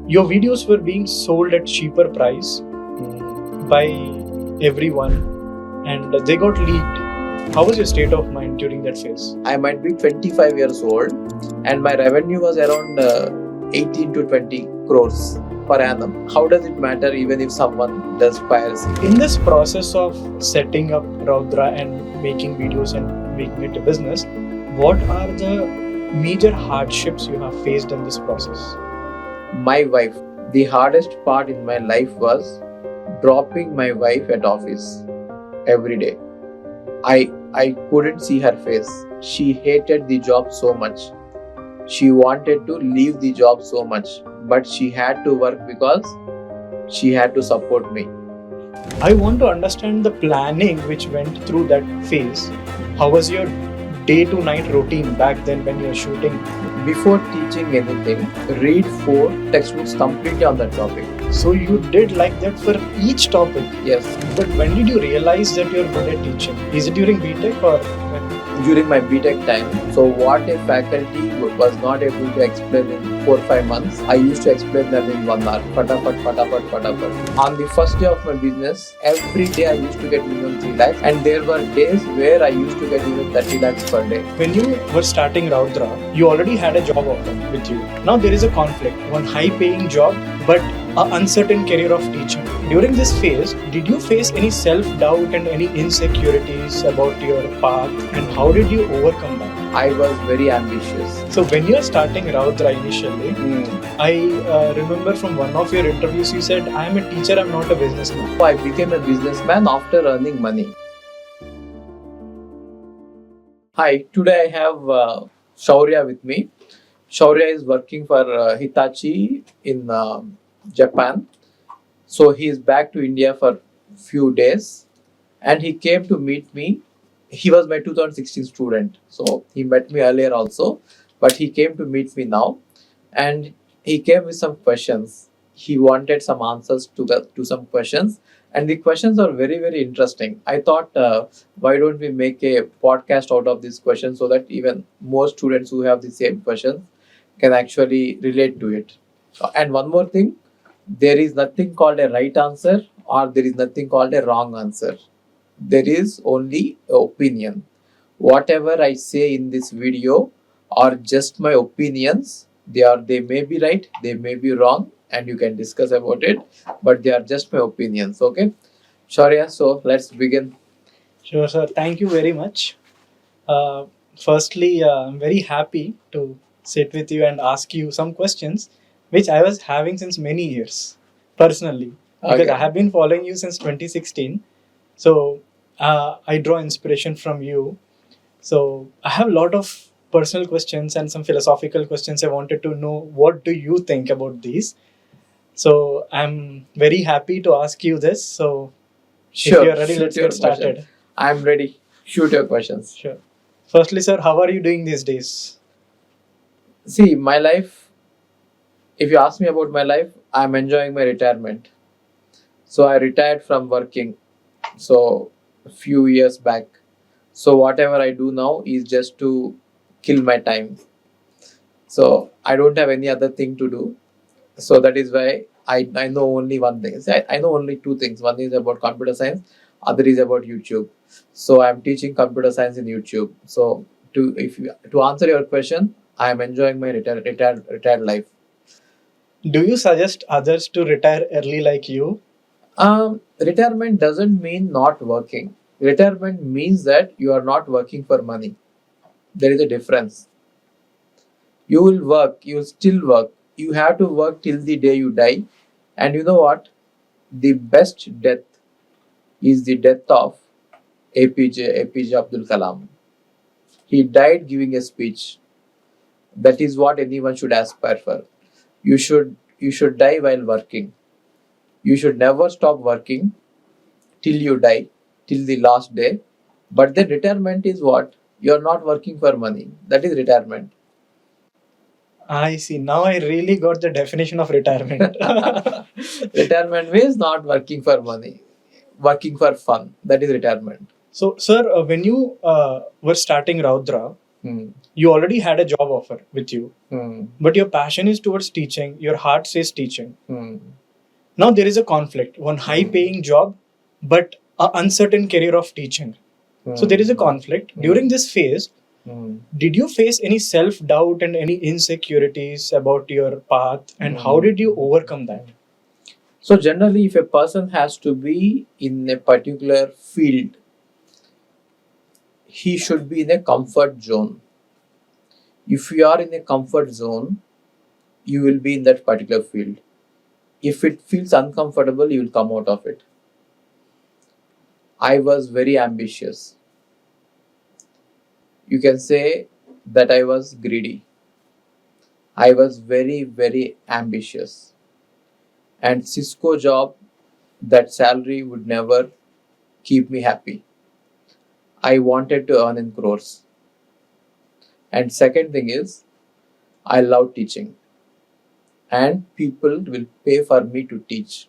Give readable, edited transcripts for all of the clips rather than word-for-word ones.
your videos were being sold at cheaper price by everyone and they got leaked. How was your state of mind during that phase? I might be 25 years old and my revenue was around 18 to 20 crores per annum. How does it matter even if someone does piracy? In this process of setting up Raudra and making videos and making it a business, what are the major hardships you have faced in this process? My wife. The hardest part in my life was dropping my wife at office every day. I couldn't see her face. She hated the job so much. She wanted to leave the job so much, but she had to work because she had to support me. I want to understand the planning which went through that phase. How was your day to night routine back then when you were shooting? Before teaching anything, read 4 textbooks completely on that topic. So you did like that for each topic. Yes. But when did you realize that you're good at teaching? Is it during BTech or when? During my BTech time. So what a faculty was not able to explain in 4-5 months, I used to explain them in 1 hour. Fatapat. On the first day of my business, every day I used to get minimum 3 lakhs and there were days where I used to get even 30 lakhs per day. When you were starting Raudra, you already had a job offer with you. Now there is a conflict. One high paying job but an uncertain career of teaching. During this phase, did you face any self-doubt and any insecurities about your path and how did you overcome that? I was very ambitious. So when you are starting Raudra initially, I remember from one of your interviews you said, I am a teacher, I am not a businessman. I became a businessman after earning money. Hi, today I have Shaurya with me. Shaurya is working for Hitachi in Japan. So he is back to India for few days and he came to meet me. He was my 2016 student. So he met me earlier also, but he came to meet me now and he came with some questions. He wanted some answers to some questions and the questions are very, very interesting. I thought, why don't we make a podcast out of these questions so that even more students who have the same questions can actually relate to it. And one more thing, there is nothing called a right answer or there is nothing called a wrong answer. There is only opinion. Whatever I say in this video are just my opinions. They may be right, they may be wrong, and you can discuss about it, but they are just my opinions. Okay, Shaurya, so let's begin. Sure, sir. Thank you very much. Firstly, I'm very happy to sit with you and ask you some questions which I was having since many years personally because Okay. I have been following you since 2016. So I draw inspiration from you. So I have a lot of personal questions and some philosophical questions. I wanted to know what do you think about these. So I'm very happy to ask you this. So Sure. if you're ready, shoot let's your get started. question. I'm ready. Shoot your questions. Sure. Firstly, sir, how are you doing these days? See, my life, if you ask me about my life, I'm enjoying my retirement. So I retired from working. So a few years back. So whatever I do now is just to kill my time. So I don't have any other thing to do. So that is why I know only one thing. I know only 2 things. One is about computer science, other is about YouTube. So I'm teaching computer science in YouTube. So to answer your question, I am enjoying my retired life. Do you suggest others to retire early like you? Retirement doesn't mean not working. Retirement means that you are not working for money. There is a difference. You will work, you will still work. You have to work till the day you die. And you know what? The best death is the death of APJ Abdul Kalam. He died giving a speech. That is what anyone should aspire for. You should die while working. You should never stop working till you die, till the last day. But then retirement is what? You are not working for money. That is retirement. I see. Now I really got the definition of retirement. Retirement means not working for money, working for fun. That is retirement. So, sir, when you were starting Raudra, Hmm. You already had a job offer with you, Hmm. but your passion is towards teaching, your heart says teaching. Hmm. Now there is a conflict, one high paying job, but an uncertain career of teaching. So there is a conflict. During this phase, Hmm. did you face any self doubt and any insecurities about your path, and how did you overcome that? So generally, if a person has to be in a particular field, he should be in a comfort zone. If you are in a comfort zone, you will be in that particular field. If it feels uncomfortable, you will come out of it. I was very ambitious. You can say that I was greedy. I was very, very ambitious. And Cisco job, that salary would never keep me happy. I wanted to earn in crores. And second thing is, I love teaching. And people will pay for me to teach.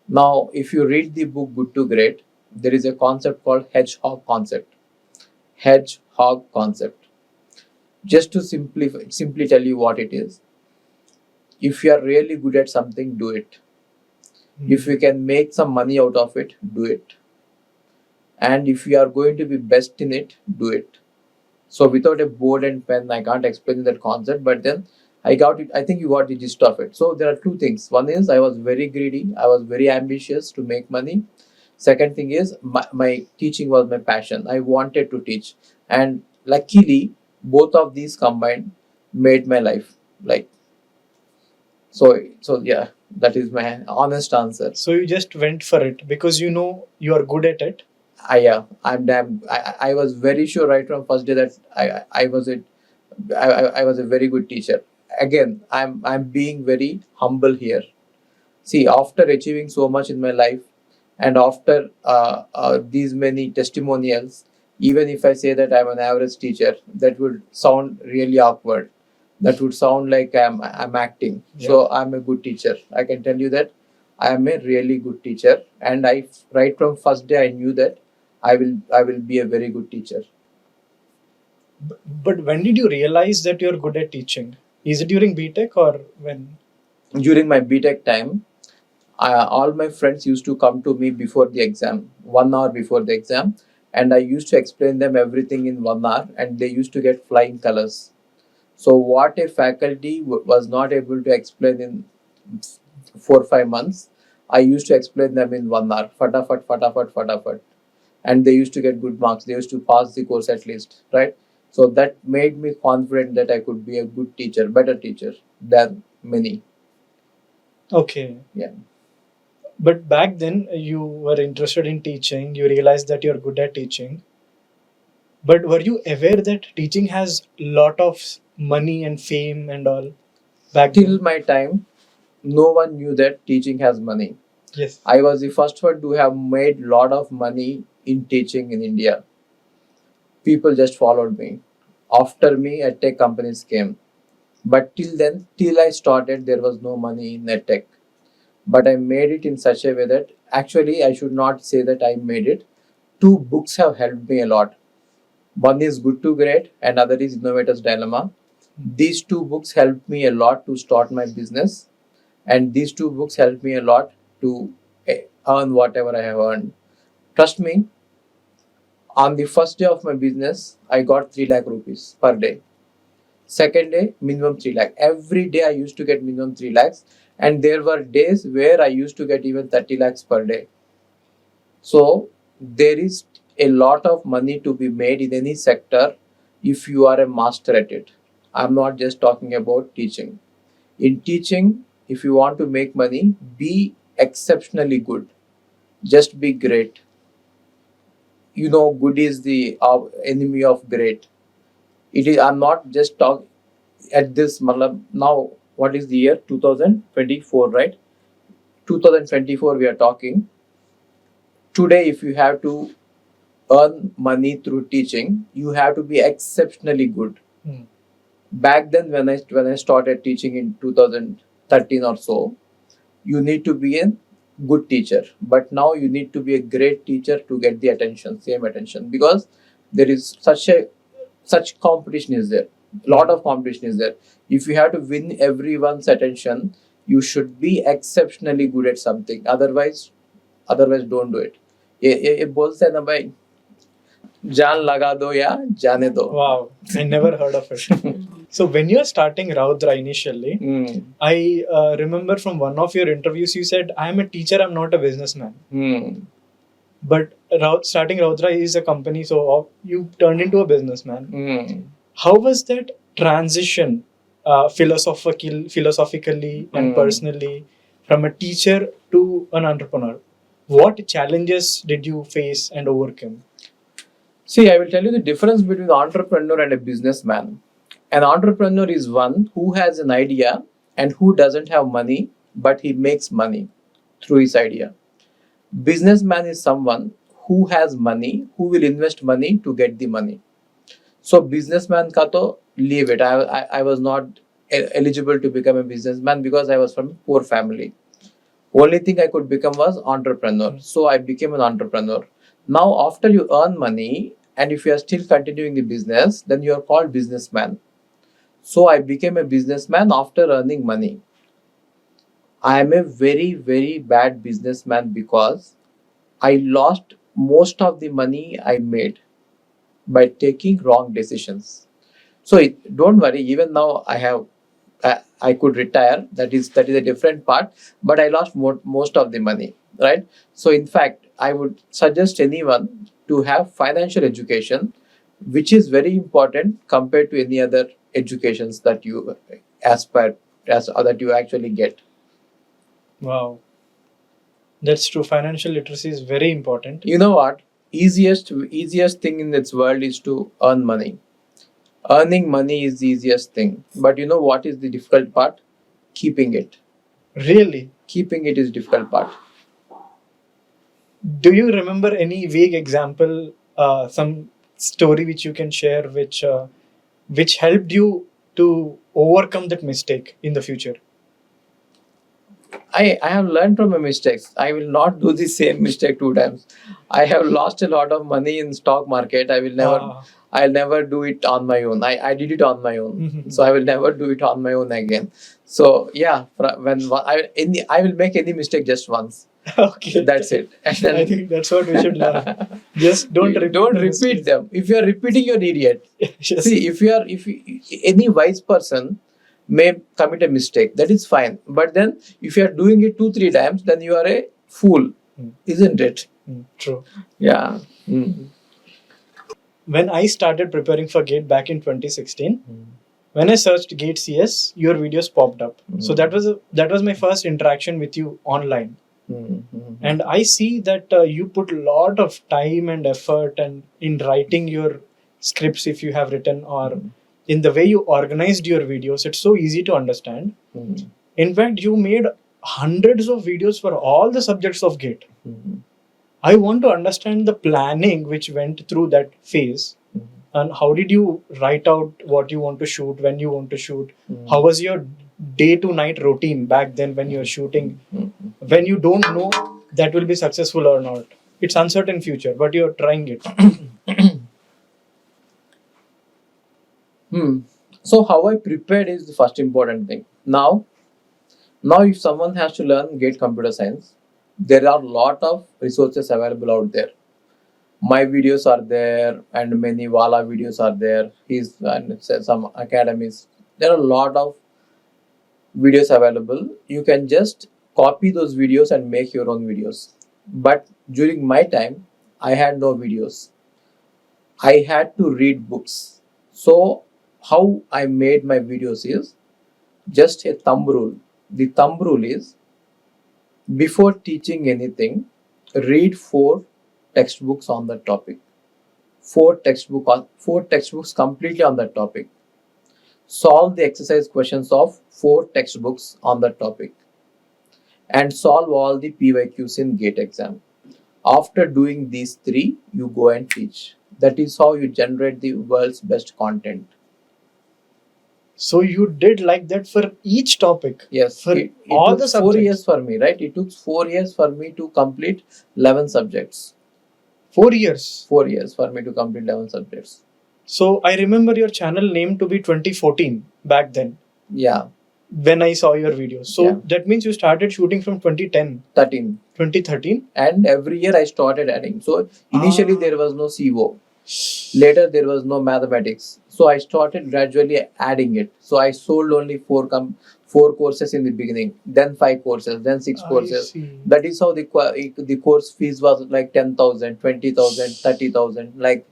Now, if you read the book Good to Great, there is a concept called hedgehog concept. Hedgehog concept. Just to simply tell you what it is. If you are really good at something, do it. If you can make some money out of it, do it. And if you are going to be best in it, do it. So without a board and pen, I can't explain that concept, but then I got it. I think you got the gist of it. So there are two things. One is I was very greedy. I was very ambitious to make money. Second thing is my teaching was my passion. I wanted to teach. And luckily, both of these combined made my life. Like, so yeah, that is my honest answer. So you just went for it because you know you are good at it. I'm damn. I was very sure right from first day that I was a very good teacher. Again, I'm being very humble here. See, after achieving so much in my life, and after these many testimonials, even if I say that I'm an average teacher, that would sound really awkward. That would sound like I'm acting. So I'm a good teacher. I can tell you that I am a really good teacher, and I right from first day I knew that I will be a very good teacher. But when did you realize that you're good at teaching? Is it during BTech or when? During my BTech time, all my friends used to come to me before the exam, 1 hour before the exam, and I used to explain them everything in 1 hour, and they used to get flying colors. So what a faculty was not able to explain in 4 5 months, I used to explain them in 1 hour, fatafat, fatafat, fatafat, and they used to get good marks. They used to pass the course at least, right? So that made me confident that I could be a good teacher, better teacher than many. Okay. Yeah. But back then you were interested in teaching, you realized that you're good at teaching. But were you aware that teaching has lot of money and fame and all back Till then? my time, no one knew that teaching has money. Yes. I was the first one to have made lot of money in teaching in India. People just followed me. After me, tech companies came. But till then, till I started, there was no money in tech. But I made it in such a way that actually I should not say that I made it. Two books have helped me a lot. One is Good to Great, and other is Innovator's Dilemma. These two books helped me a lot to start my business, and these two books helped me a lot to earn whatever I have earned. Trust me, on the first day of my business, I got 3 lakh rupees per day. Second day, minimum 3 lakh. Every day I used to get minimum 3 lakhs, and there were days where I used to get even 30 lakhs per day. So there is a lot of money to be made in any sector if you are a master at it. I'm not just talking about teaching. In teaching, if you want to make money, be exceptionally good. Just be great. You know, good is the enemy of great. It is. I'm not just talking at this. Now, what is the year? 2024, right? 2024. We are talking today. If you have to earn money through teaching, you have to be exceptionally good. Back then, when I started teaching in 2013 or so, you need to be a good teacher. But now you need to be a great teacher to get the attention, same attention, because there is such competition is there. Lot of competition is there. If you have to win everyone's attention, you should be exceptionally good at something. Otherwise don't do it. ये बोलते हैं ना भाई, जान लगा दो या जाने दो. Wow, I never heard of it. So when you're starting Raudra initially, I remember from one of your interviews you said, "I am a teacher, I'm not a businessman." But starting Raudra is a company, so you turned into a businessman. How was that transition, philosophically and personally, from a teacher to an entrepreneur? What challenges did you face and overcome? See, I will tell you the difference between an entrepreneur and a businessman. An entrepreneur is one who has an idea and who doesn't have money, but he makes money through his idea. Businessman is someone who has money, who will invest money to get the money. So businessman ka to leave it. I was not eligible to become a businessman because I was from a poor family. Only thing I could become was entrepreneur. So I became an entrepreneur. Now after you earn money, and if you are still continuing the business, then you are called businessman. So I became a businessman after earning money. I am a very, very bad businessman because I lost most of the money I made by taking wrong decisions. So don't worry, even now I could retire. That is a different part, but I lost most of the money, right? So in fact, I would suggest anyone to have financial education, which is very important compared to any other educations that you aspire or that you actually get. Wow, that's true. Financial literacy is very important. You know what? Easiest thing in this world is to earn money. Earning money is the easiest thing, but you know what is the difficult part? Keeping it. Really? Keeping it is difficult part. Do you remember any vague example, some story which you can share, which helped you to overcome that mistake in the future? I have learned from my mistakes. I will not do the same mistake 2 times. I have lost a lot of money in stock market. I'll never do it on my own. I did it on my own. So I will never do it on my own again. So yeah, I will make any mistake just once. Okay, that's it. And then, I think that's what we should learn. Just don't repeat them. If you are repeating, you're an idiot. Yes. See, if any wise person may commit a mistake, that is fine. But then if you are doing it 2-3 times, then you are a fool, isn't it? True. Yeah. When I started preparing for GATE back in 2016, when I searched GATE CS, your videos popped up. So that was my first interaction with you online. And I see that you put a lot of time and effort and in writing your scripts, if you have written, or in the way you organized your videos. It's so easy to understand. In fact, you made hundreds of videos for all the subjects of GATE. I want to understand the planning which went through that phase. And how did you write out what you want to shoot, when you want to shoot? How was your day to night routine back then when you're shooting? When you don't know that will be successful or not. It's uncertain future, but you're trying it. So how I prepared is the first important thing. Now if someone has to learn GATE computer science, there are a lot of resources available out there. My videos are there, and many Wala videos are there. And some academies. There are a lot of videos available. You can just copy those videos and make your own videos. But during my time, I had no videos. I had to read books. So how I made my videos is just a thumb rule. The thumb rule is, before teaching anything, read 4 textbooks on that topic. 4 textbooks completely on that topic. Solve the exercise questions of 4 textbooks on that topic. And solve all the PYQs in GATE exam. After doing these 3, you go and teach. That is how you generate the world's best content. So you did like that for each topic? Yes. For it all took the subjects? 4 years for me, right? It took 4 years for me to complete 11 subjects. 4 years? 4 years for me to complete 11 subjects. So I remember your channel name to be 2014 back then Yeah, when I saw your videos. So Yeah. that means you started shooting from 2010, 13. 2013. And every year I started adding. So initially there was no CO. Later there was no mathematics. So I started gradually adding it. So I sold only four courses in the beginning, then 5 courses, then 6 courses. I see. That is how the course fees was like 10,000, 20,000, 30,000, like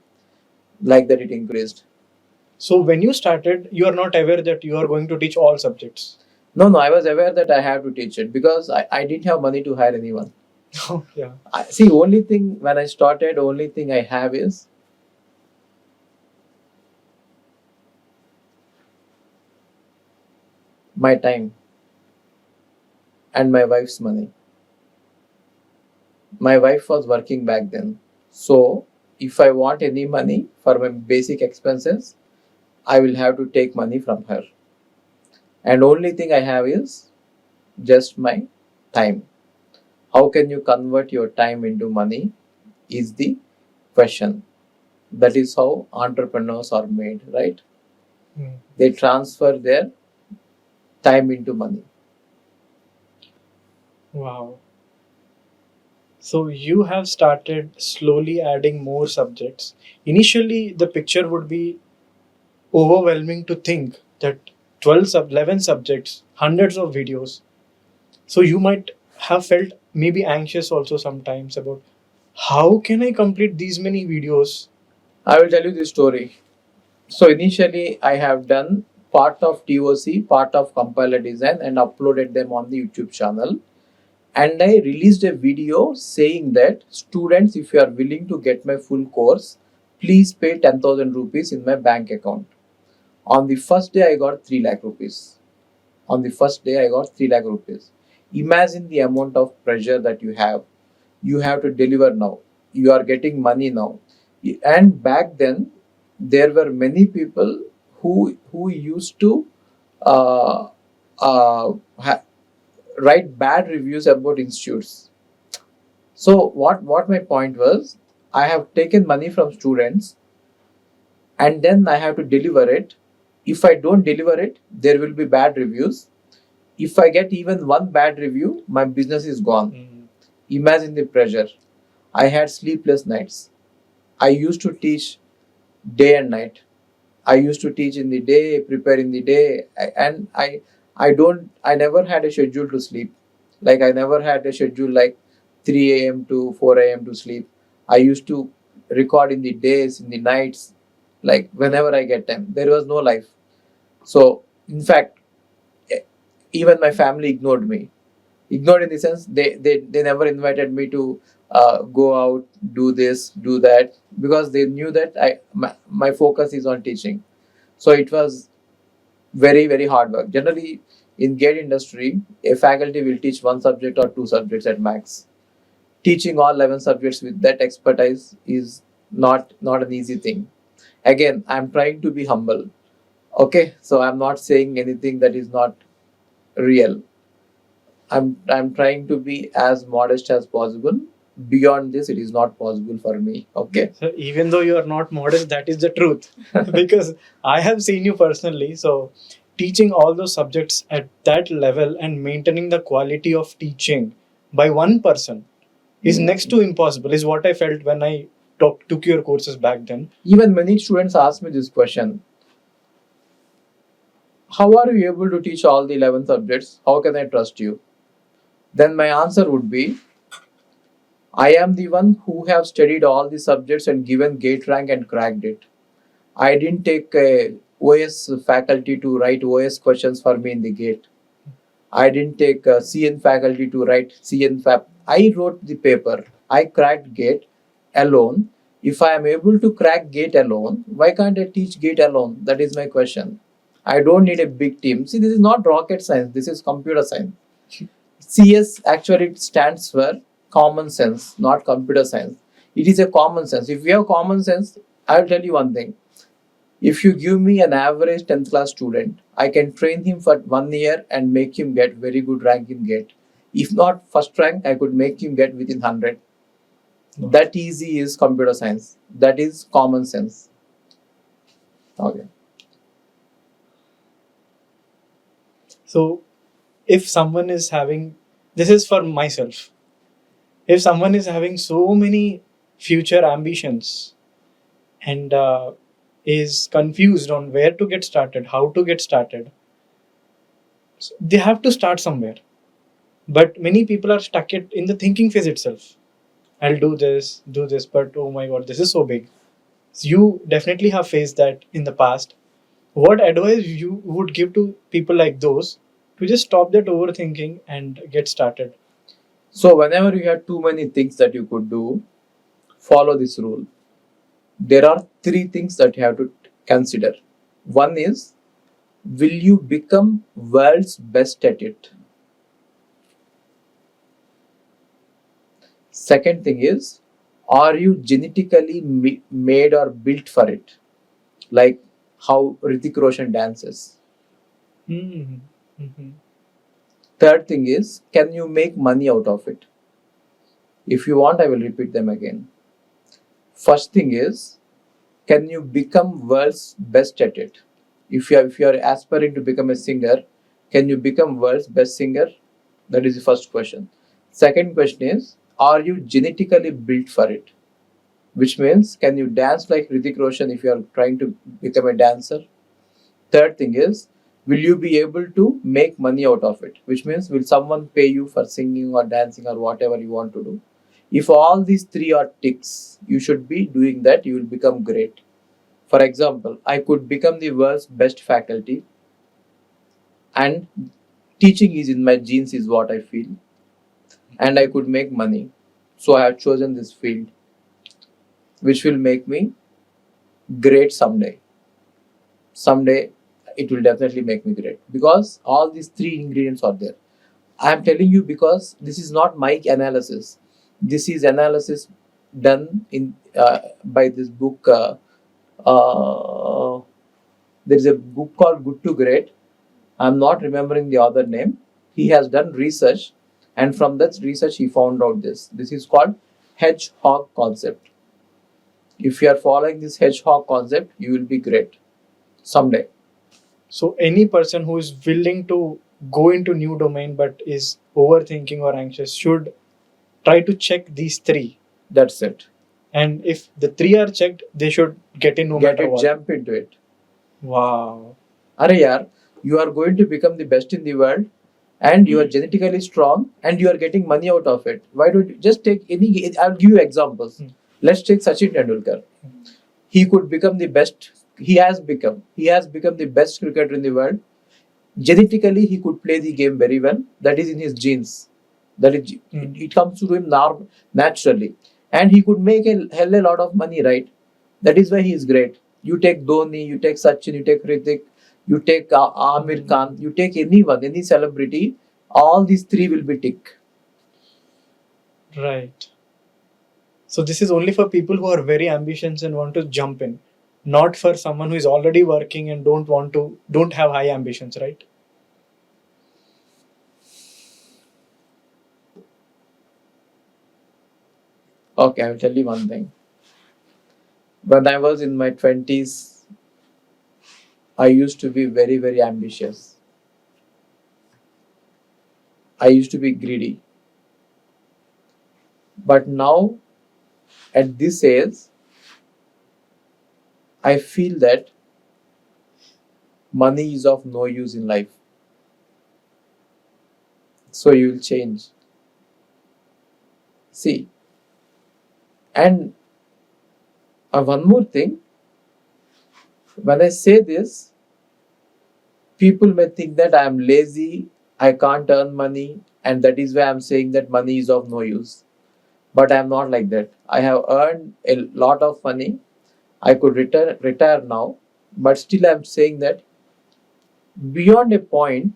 that it increased. So when you started, you are not aware that you are going to teach all subjects. No, I was aware that I have to teach it because I didn't have money to hire anyone. Yeah. See, only thing when I started, only thing I have is my time and my wife's money. My wife was working back then. So if I want any money for my basic expenses, I will have to take money from her. And only thing I have is just my time. How can you convert your time into money is the question. That is how entrepreneurs are made, right? They transfer their time into money. Wow. So you have started slowly adding more subjects. Initially, the picture would be overwhelming to think that 11 subjects, hundreds of videos. So you might have felt maybe anxious also sometimes about how can I complete these many videos? I will tell you this story. So initially, I have done part of TOC, part of compiler design, and uploaded them on the YouTube channel. And I released a video saying that students, if you are willing to get my full course, please pay 10,000 rupees in my bank account. On the first day, I got 3 lakh rupees. On the first day, I got 3 lakh rupees. Imagine the amount of pressure that you have. You have to deliver now. You are getting money now. And back then, there were many people who used to uh, uh, ha- write bad reviews about institutes. So what my point was, I have taken money from students and then I have to deliver it. If I don't deliver it, there will be bad reviews. If I get even one bad review, my business is gone. Imagine the pressure. I had sleepless nights. I used to teach day and night. I used to teach in the day, prepare in the day, and I never had a schedule to sleep. Like I never had a schedule like 3 a.m. to 4 a.m. to sleep. I used to record in the days, in the nights, like whenever I get time. There was no life. So in fact, e- even my family ignored me. Ignored in the sense they never invited me to go out, do this, do that, because they knew that my focus is on teaching. So it was very, very hard work. Generally, in GATE industry, a faculty will teach one subject or two subjects at max. Teaching all 11 subjects with that expertise is not an easy thing. Again, I'm trying to be humble. Okay, so I'm not saying anything that is not real. I'm trying to be as modest as possible. Beyond this, it is not possible for me. Okay. So even though you are not modest, that is the truth. Because I have seen you personally. So teaching all those subjects at that level and maintaining the quality of teaching by one person is next to impossible, is what I felt when I took your courses back then. Even many students ask me this question: how are you able to teach all the 11 subjects? How can I trust you? Then my answer would be, I am the one who have studied all the subjects and given gate rank and cracked it. I didn't take a OS faculty to write OS questions for me in the gate. I didn't take a CN faculty to write CN fab. I wrote the paper. I cracked gate alone. If I am able to crack gate alone, why can't I teach gate alone? That is my question. I don't need a big team. See, this is not rocket science. This is computer science. CS actually stands for common sense, not computer science. It is a common sense. If we have common sense, I will tell you one thing. If you give me an average 10th class student, I can train him for 1 year and make him get very good rank in GATE. If not first rank, I could make him get within 100. That easy is computer science. That is common sense. Okay. So if someone is having, this is for myself, if someone is having so many future ambitions and is confused on where to get started, how to get started, so they have to start somewhere. But many people are stuck in the thinking phase itself. I'll do this, but oh my god, this is so big. So you definitely have faced that in the past. What advice you would give to people like those to just stop that overthinking and get started? So whenever you have too many things that you could do, follow this rule. There are three things that you have to consider. One is, will you become world's best at it? Second thing is, are you genetically made or built for it? Like how Hrithik Roshan dances. Mm-hmm. Mm-hmm. Third thing is, can you make money out of it? If you want, I will repeat them again. First thing is, can you become world's best at it? If you are aspiring to become a singer, can you become world's best singer? That is the first question. Second question is, are you genetically built for it? Which means, can you dance like Hrithik Roshan if you are trying to become a dancer? Third thing is, will you be able to make money out of it? Which means, will someone pay you for singing or dancing or whatever you want to do? If all these three are ticks, you should be doing that, you will become great. For example, I could become the world's best faculty, and teaching is in my genes, is what I feel, and I could make money. So I have chosen this field, which will make me great someday. Someday, it will definitely make me great because all these three ingredients are there. I am telling you because this is not my analysis. This is analysis done in by this book. Uh, there is a book called Good to Great. I'm not remembering the other name. He has done research, and from that research, he found out this. This is called hedgehog concept. If you are following this hedgehog concept, you will be great someday. So any person who is willing to go into new domain but is overthinking or anxious should try to check these three. That's it. And if the three are checked, they should get in no Get matter it, what. jump into it. Wow. Are yaar, you are going to become the best in the world, and you are genetically strong, and you are getting money out of it. Why don't you just take any? I'll give you examples. Let's take Sachin Tendulkar. He could become the best. He has become. He has become the best cricketer in the world. Genetically, he could play the game very well. That is in his genes. That is, it comes to him naturally, and he could make a hell a lot of money. Right. That is why he is great. You take Dhoni, you take Sachin, you take Hrithik, you take Amir Khan, you take anyone, any celebrity. All these three will be tick. Right. So this is only for people who are very ambitious and want to jump in, not for someone who is already working and don't have high ambitions, right? Okay, I will tell you one thing. When I was in my 20s, I used to be very, very ambitious. I used to be greedy. But now, at this age, I feel that money is of no use in life. So you will change. See, and one more thing, when I say this, people may think that I am lazy, I can't earn money, and that is why I'm saying that money is of no use. But I'm not like that. I have earned a lot of money. I could retire now, but still I'm saying that beyond a point,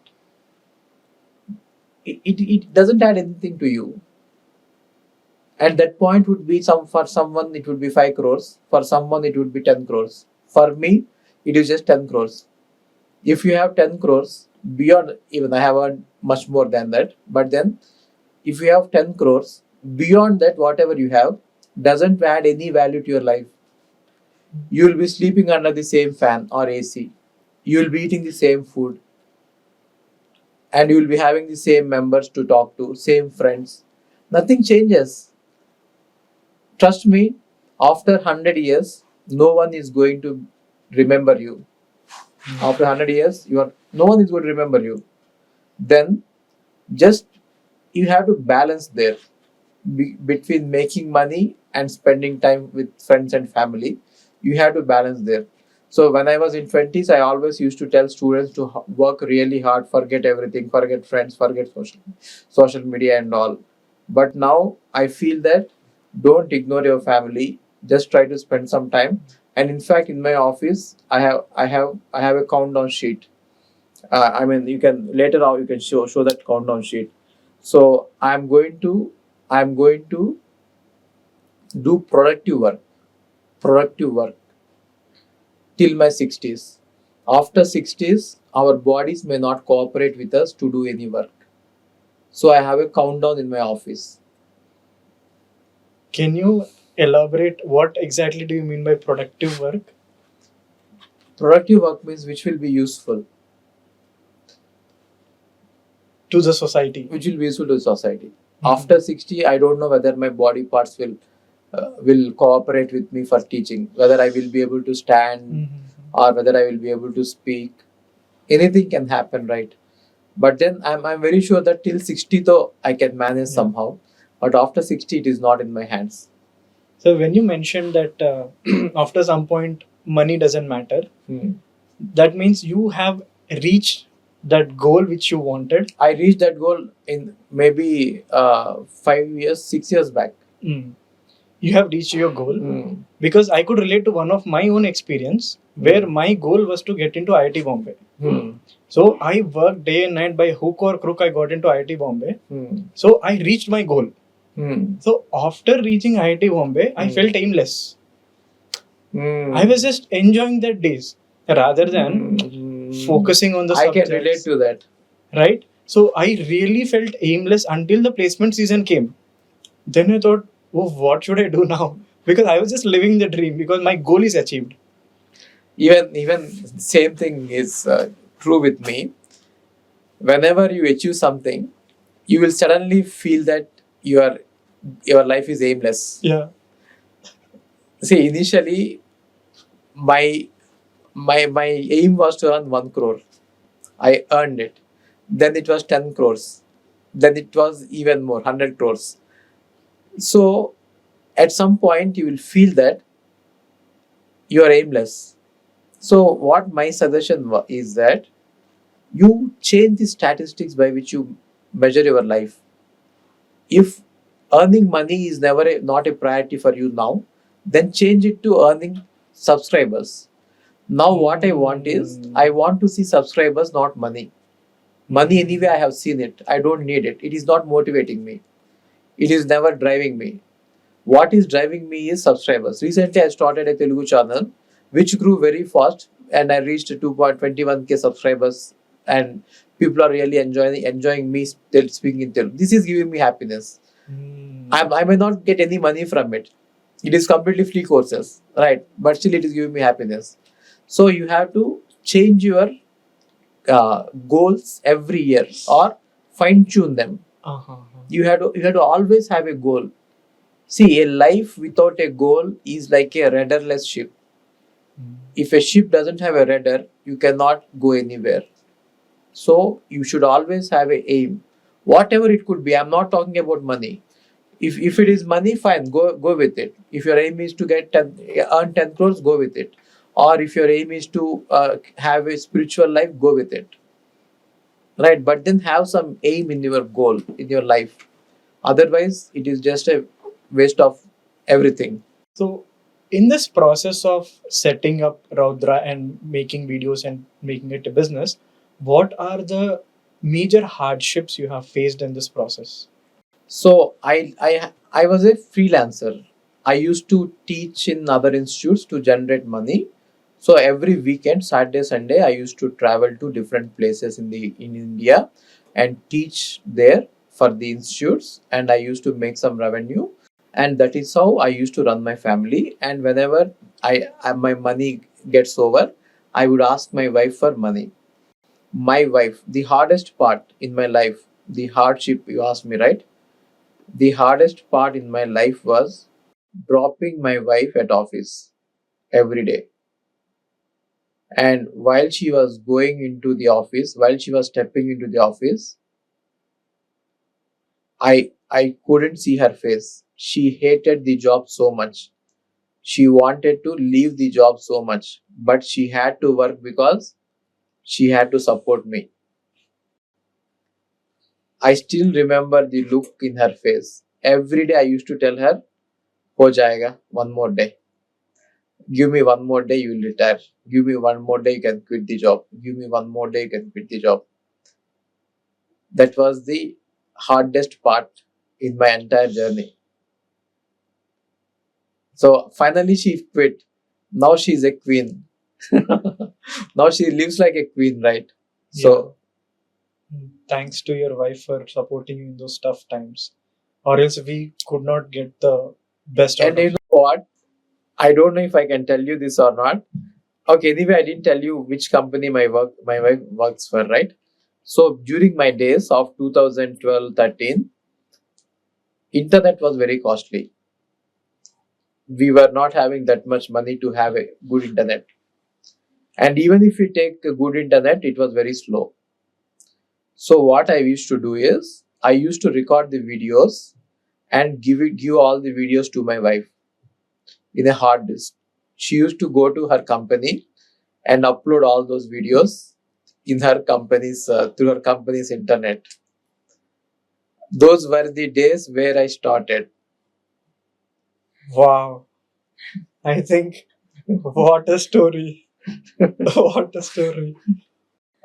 it doesn't add anything to you. And that point would be for someone it would be 5 crores, for someone it would be 10 crores. For me, it is just 10 crores. If you have 10 crores, beyond, even I have earned much more than that, but then if you have 10 crores, beyond that, whatever you have doesn't add any value to your life. You will be sleeping under the same fan or AC. You will be eating the same food, and you will be having the same members to talk to, same friends. Nothing changes. Trust me, after 100 years, no one is going to remember you. After 100 years, no one is going to remember you. Then just you have to balance there between making money and spending time with friends and family. You have to balance there. So when I was in 20s, I always used to tell students to work really hard, forget everything, forget friends, forget social media and all. But now I feel that don't ignore your family, just try to spend some time. And in fact, in my office, I have a countdown sheet. I mean, you can later on you can show that countdown sheet. So I'm going to do productive work till my 60s. After 60s, our bodies may not cooperate with us to do any work. So I have a countdown in my office. Can you elaborate what exactly do you mean by productive work? Productive work means which will be useful, To the society. which will be useful to society. After 60, I don't know whether my body parts will cooperate with me for teaching, whether I will be able to stand or whether I will be able to speak. Anything can happen, right? But then I'm very sure that till 60 though I can manage Yeah. somehow. But after 60 it is not in my hands. So when you mentioned that after some point money doesn't matter, that means you have reached that goal which you wanted. I reached that goal in maybe 5 years, 6 years back. You have reached your goal, because I could relate to one of my own experience where my goal was to get into IIT Bombay. So I worked day and night by hook or crook. I got into IIT Bombay. So I reached my goal. So after reaching IIT Bombay, I felt aimless. I was just enjoying that days rather than focusing on the I subjects. can relate to that. Right? So I really felt aimless until the placement season came. Then I thought, oh, what should I do now? Because I was just living the dream because my goal is achieved. Even same thing is true with me. Whenever you achieve something, you will suddenly feel that your life is aimless. Yeah. See, initially my my aim was to earn 1 crore. I earned it. Then it was 10 crores. Then it was even more, 100 crores. So at some point you will feel that you are aimless. So what my suggestion is that you change the statistics by which you measure your life. If earning money is not a priority for you now, then change it to earning subscribers. Now what I want is I want to see subscribers, not money. Money anyway I have seen it. I don't need it. It is not motivating me. It is never driving me. What is driving me is subscribers. Recently I started a Telugu channel which grew very fast and I reached 2.21k subscribers, and people are really enjoying me speaking in Telugu. This is giving me happiness. I may not get any money from it. It is completely free courses, right? But still it is giving me happiness. So you have to change your goals every year or fine tune them. You have to always have a goal. See, a life without a goal is like a rudderless ship. If a ship doesn't have a rudder, you cannot go anywhere. So you should always have a aim, whatever it could be. I'm not talking about money. If it is money, fine, go with it. If your aim is to earn 10 crores, go with it. Or if your aim is to have a spiritual life, go with it. Right? But then have some aim in your goal, in your life. Otherwise, it is just a waste of everything. So, in this process of setting up Raudra and making videos and making it a business, what are the major hardships you have faced in this process? So I was a freelancer. I used to teach in other institutes to generate money. So every weekend, Saturday, Sunday, I used to travel to different places in India and teach there for the institutes, and I used to make some revenue. and that is how I used to run my family. And whenever my money gets over, I would ask my wife for money. My wife, the hardest part in my life, the hardship you asked me, right? The hardest part in my life was dropping my wife at office every day. And while she was going into the office, while she was stepping into the office, I couldn't see her face. She hated the job so much. She wanted to leave the job so much, but she had to work because she had to support me. I still remember the look in her face. Every day I used to tell her, "Ho jayega, one more day. Give me one more day, you will retire. Give me one more day, you can quit the job. Give me one more day, you can quit the job." That was the hardest part in my entire journey. So finally, she quit. Now she's a queen. Now she lives like a queen, right? So, Thanks to your wife for supporting you in those tough times, or else we could not get the best out and of you it. know what? I don't know if I can tell you this or not. Okay, anyway, I didn't tell you which company my wife works for, right? So during my days of 2012-13, internet was very costly. We were not having that much money to have a good internet. And even if we take a good internet, it was very slow. So what I used to do is I used to record the videos and give all the videos to my wife in a hard disk. She used to go to her company and upload all those videos in her company's through her company's internet. Those were the days where I started. Wow, I think what a story. What a story.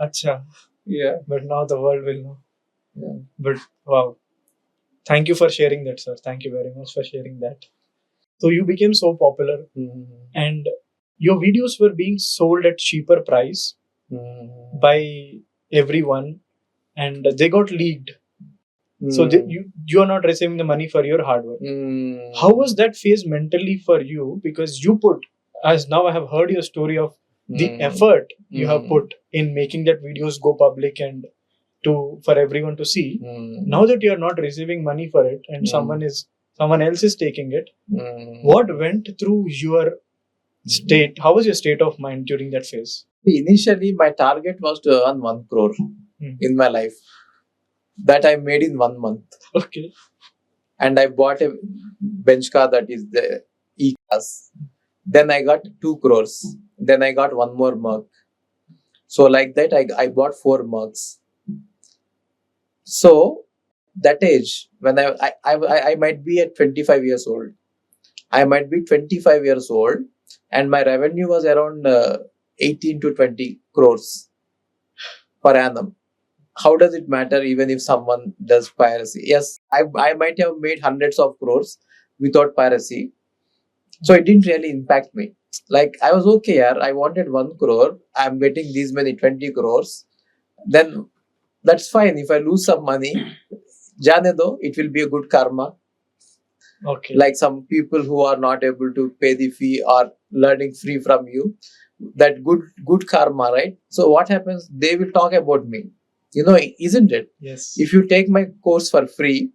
Acha, Yeah. but now the world will know. Yeah. But wow, thank you for sharing that, sir. Thank you very much for sharing that. So you became so popular, and your videos were being sold at cheaper price by everyone, and they got leaked. So you are not receiving the money for your hard work. How was that phase mentally for you? Because you put, as now I have heard your story of the effort you have put in making that videos go public and to for everyone to see. Now that you are not receiving money for it and someone else is taking it, what went through your state? How was your state of mind during that phase? Initially, my target was to earn 1 crore in my life. That I made in 1 month. Okay. And I bought a bench car, that is the E-class. Then I got 2 crores. Then I got one more mug. So like that, I bought 4 mugs. So that age, when I might be at 25 years old. I might be 25 years old, and my revenue was around 18 to 20 crores per annum. How does it matter even if someone does piracy? Yes, I might have made hundreds of crores without piracy. So it didn't really impact me. Like I was okay, yeah, I wanted 1 crore. I'm getting these many 20 crores. Then that's fine. If I lose some money, jane do, it will be a good karma. Okay. Like some people who are not able to pay the fee or learning free from you, that good karma, right? So what happens, they will talk about me, isn't it? Yes. If you take my course for free,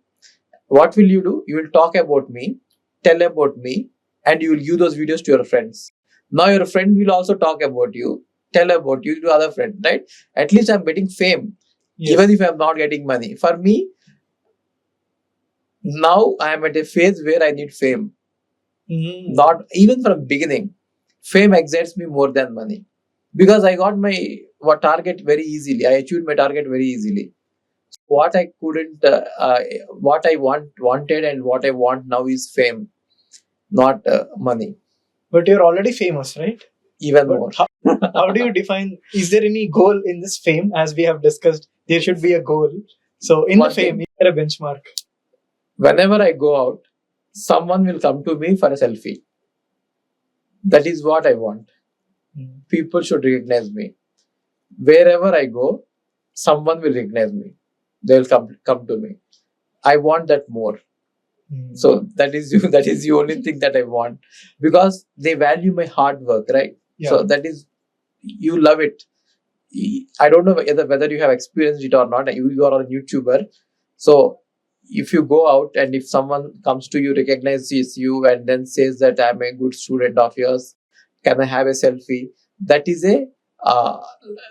what will you do? You will talk about me, tell about me, and you will give those videos to your friends. Now your friend will also talk about you, tell about you to other friends, right? At least I'm getting fame. Yes. Even if I'm not getting money. For me, now I am at a phase where I need fame. Not even from beginning. Fame excites me more than money. Because I got my target very easily. I achieved my target very easily. What I couldn't, what I wanted and what I want now is fame, not money. But you're already famous, right? Even But more. How do you define? Is there any goal in this fame? As we have discussed, there should be a goal. So in One the fame, thing. is there a benchmark? Whenever I go out, someone will come to me for a selfie. That is what I want. People should recognize me. Wherever I go, someone will recognize me. They will come to me. I want that more. So that is that is the only thing that I want, because they value my hard work, right? So Yeah. that is, you love it. I don't know whether you have experienced it or not. You are a YouTuber, so if you go out and if someone comes to you, recognizes you, and then says that I'm a good student of yours, can I have a selfie? That is a uh,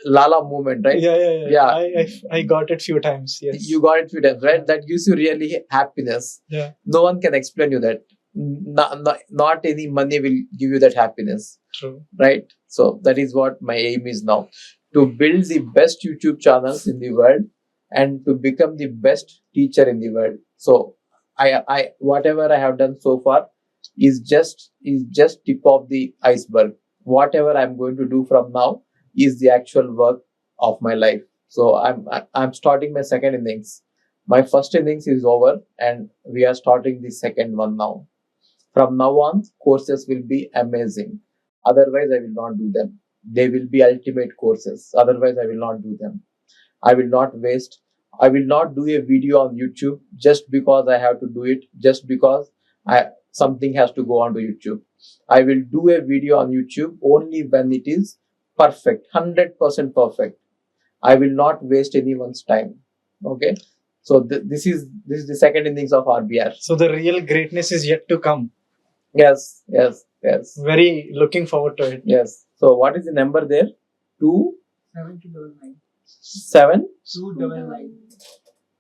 Lala moment, right? Yeah. I got it few times. Yes. You got it few times, right? That gives you really happiness. Yeah. No one can explain you that. Not any money will give you that happiness, True. right? So that is what my aim is now, to build the best YouTube channels in the world and to become the best teacher in the world. So I whatever I have done so far is just tip of the iceberg. Whatever I'm going to do from now is the actual work of my life. So I'm starting my second innings. My first innings is over and we are starting the second one now. From now on, courses will be amazing. Otherwise, I will not do them. They will be ultimate courses. Otherwise, I will not do them. I will not waste. I will not do a video on YouTube just because I have to do it, just because something has to go onto YouTube. I will do a video on YouTube only when it is perfect, 100% perfect. I will not waste anyone's time. Okay. So this is the second innings of RBR. So the real greatness is yet to come. Yes. Very looking forward to it. Yes. So what is the number there? 7299. 7 299.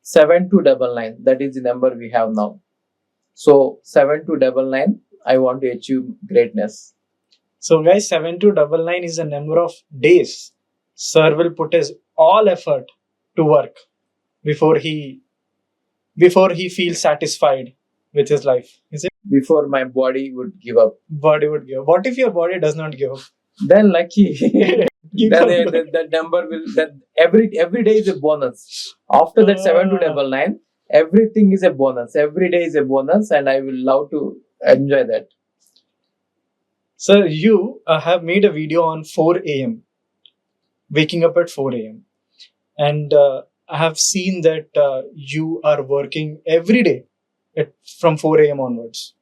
7299. That is the number we have now. So 7299. I want to achieve greatness. So guys, 7299 is the number of days Sir will put his all effort to work before he feels satisfied with his life. Is it? Before my body would give up. Body would give. What if your body does not give up? Then lucky. Keep then on that number will, that every day is a bonus. After that 7299, everything is a bonus. Every day is a bonus, and I will love to enjoy that. Sir, you have made a video on 4 a.m. waking up at 4 a.m. and I have seen that you are working every day from 4 a.m. onwards.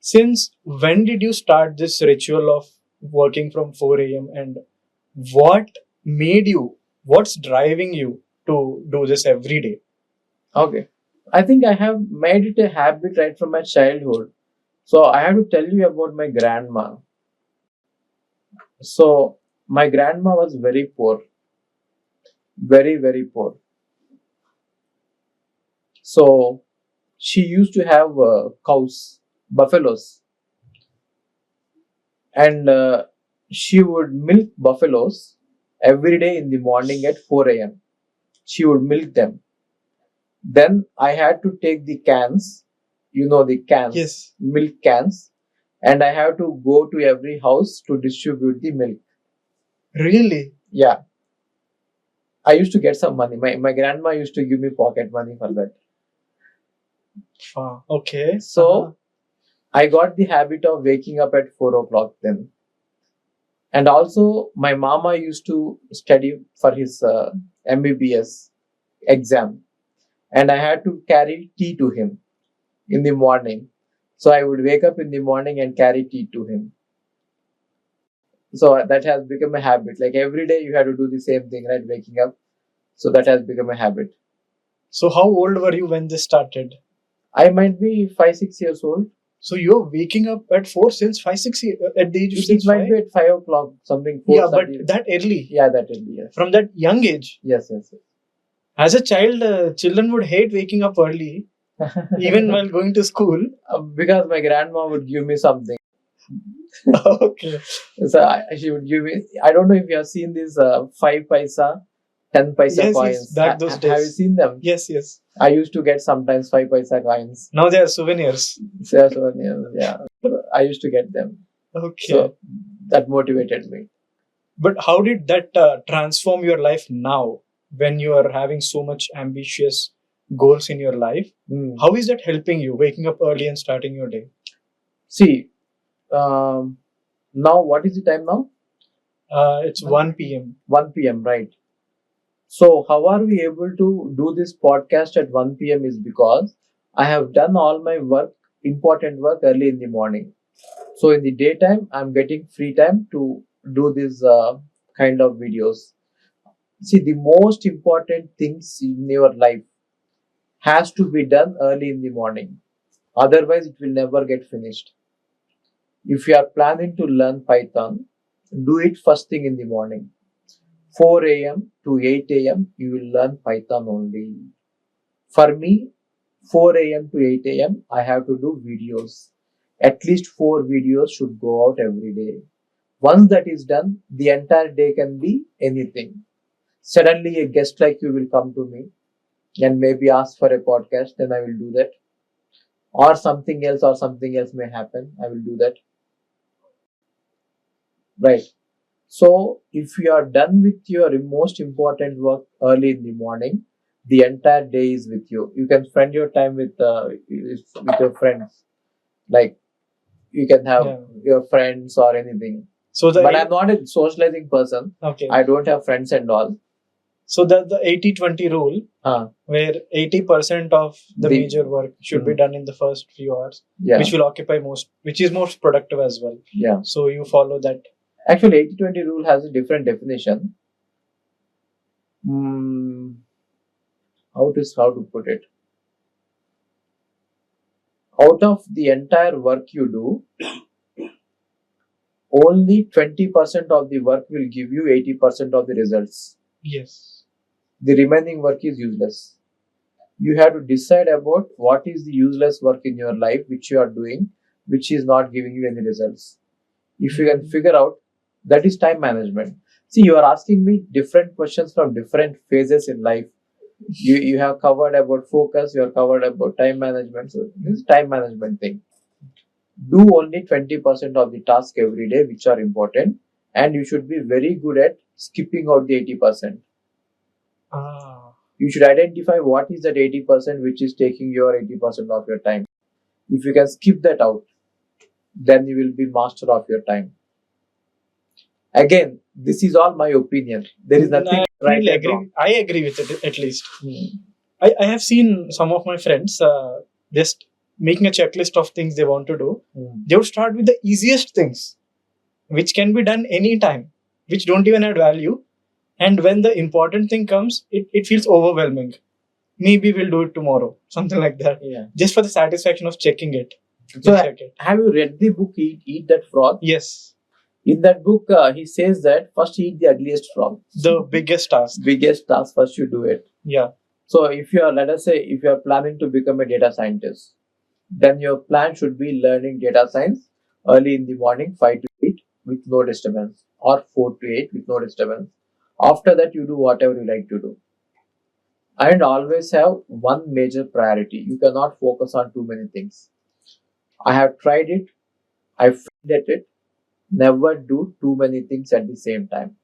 Since when did you start this ritual of working from 4 a.m. and what made you, what's driving you to do this every day? Okay. I think I have made it a habit right from my childhood. So I have to tell you about my grandma. So my grandma was very poor, very poor. So she used to have cows, buffaloes, and she would milk buffaloes every day in the morning at 4 a.m. She would milk them. Then I had to take the cans, the cans, Yes. milk cans, and I have to go to every house to distribute the milk. Really? Yeah. I used to get some money. My grandma used to give me pocket money for that. Okay. So I got the habit of waking up at 4 o'clock then. And also, my mama used to study for his MBBS exam. And I had to carry tea to him in the morning. So I would wake up in the morning and carry tea to him. So that has become a habit. Like every day you have to do the same thing, right? Waking up. So that has become a habit. So how old were you when this started? I might be 5-6 years old. So you're waking up at 4 since 5-6 at the age of It might 5? be at 5 o'clock, something. 4, Yeah, but that early. Yeah, that early. Yes. From that young age. Yes. As a child, children would hate waking up early, even while going to school. Because my grandma would give me something. Okay. So she would give me. I don't know if you have seen these 5 paisa, 10 paisa coins. Back those days. Have you seen them? Yes. I used to get sometimes 5 paisa coins. Now they are souvenirs. So, yeah. I used to get them. Okay. So that motivated me. But how did that transform your life now when you are having so much ambitious goals in your life? How is that helping you waking up early and starting your day? See, now what is the time now? It's 1 p.m. 1 p.m. right? So how are we able to do this podcast at 1 p.m. is because I have done all my work, important work early in the morning. So in the daytime, I'm getting free time to do this kind of videos. See, the most important things in your life has to be done early in the morning. Otherwise, it will never get finished. If you are planning to learn Python, do it first thing in the morning. 4 a.m. to 8 a.m. you will learn Python only. For me, 4 a.m. to 8 a.m. I have to do videos. At least 4 videos should go out every day. Once that is done, the entire day can be anything. Suddenly, a guest like you will come to me and maybe ask for a podcast, then I will do that. Or something else may happen, I will do that. Right. So, if you are done with your most important work early in the morning, the entire day is with you. You can spend your time with your friends. Like you can have Yeah. your friends or anything. So But I'm not a socializing person. okay. I don't have friends and all. So the 80-20 rule, where 80% of the major work should be done in the first few hours, Yeah. which will occupy which is most productive as well. Yeah. So you follow that. Actually, 80-20 rule has a different definition. How to put it? Out of the entire work you do, only 20% of the work will give you 80% of the results. Yes. The remaining work is useless. You have to decide about what is the useless work in your life which you are doing, which is not giving you any results. If you can figure out, that is time management. See, you are asking me different questions from different phases in life. You have covered about focus, you have covered about time management. So this is time management thing. Do only 20% of the task every day which are important, and you should be very good at skipping out the 80%. You should identify what is that 80% which is taking your 80% of your time. If you can skip that out, then you will be master of your time. Again, this is all my opinion. There is nothing right and wrong. I agree with it at least. I have seen some of my friends just making a checklist of things they want to do. They would start with the easiest things, which can be done anytime, which don't even add value. And when the important thing comes, it feels overwhelming. Maybe we'll do it tomorrow, something like that. Yeah. Just for the satisfaction of checking it. So, have you read the book Eat That Frog? Yes. In that book, he says that first eat the ugliest frog. The biggest task. Biggest task, first you do it. Yeah. So if you are, let us say, if you are planning to become a data scientist, then your plan should be learning data science early in the morning, 5 to 8 with no disturbance, or 4 to 8 with no disturbance. After that, you do whatever you like to do. And always have one major priority. You cannot focus on too many things. I have tried it. I failed at it. Never do too many things at the same time.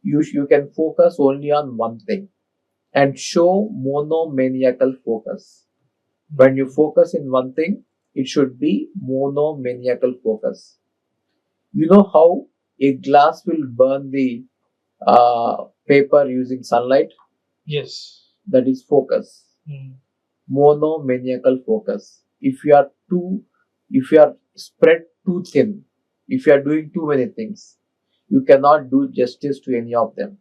You can focus only on one thing and show monomaniacal focus. When you focus in one thing, it should be monomaniacal focus. You know how a glass will burn the paper using sunlight? Yes. That is focus. Monomaniacal focus. If you are spread too thin, if you are doing too many things, you cannot do justice to any of them.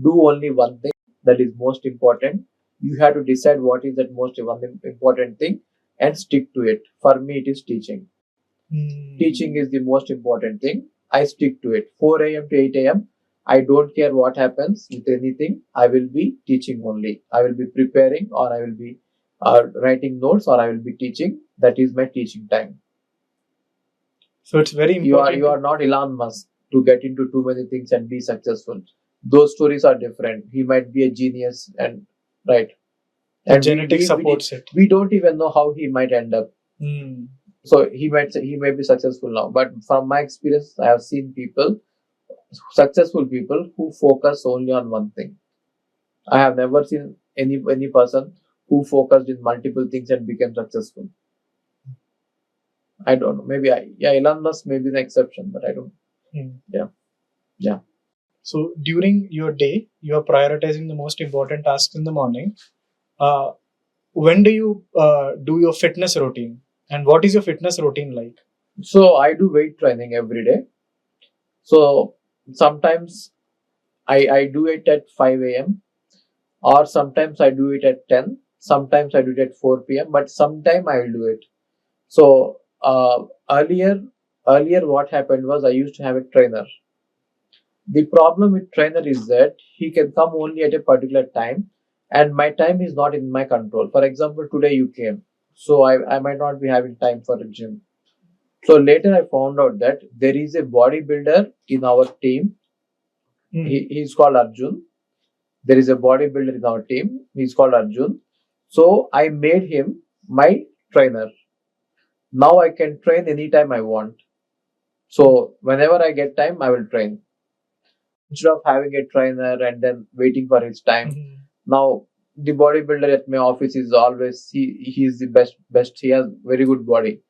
Do only one thing that is most important. You have to decide what is that most important thing and stick to it. For me, it is teaching. Teaching is the most important thing. I stick to it. 4 a.m. to 8 a.m. I don't care what happens with anything. I will be teaching only. I will be preparing, or I will be writing notes, or I will be teaching. That is my teaching time. So it's very important. You are not Elon Musk to get into too many things and be successful. Those stories are different. He might be a genius, and right. And genetics supports it. We don't even know how he might end up. So he may be successful now. But from my experience, I have seen successful people who focus only on one thing. I have never seen any person who focused in multiple things and became successful. I don't know. Maybe Elon Musk may be the exception, but I don't. Yeah. So during your day, you are prioritizing the most important tasks in the morning. when do you do your fitness routine, and what is your fitness routine like? So I do weight training every day. So sometimes I do it at 5 a.m. or sometimes I do it at 10. Sometimes I do it at 4 p.m. But sometime I will do it. So earlier what happened was I used to have a trainer. The problem with trainer is that he can come only at a particular time, and my time is not in my control. For example, today you came, so I might not be having time for a gym. So later I found out that there is a bodybuilder in our team. He's called Arjun. There is a bodybuilder in our team. He's called Arjun. So I made him my trainer. Now I can train anytime I want. So whenever I get time, I will train. Instead of having a trainer and then waiting for his time. Now the bodybuilder at my office is always he's the best. He has very good body.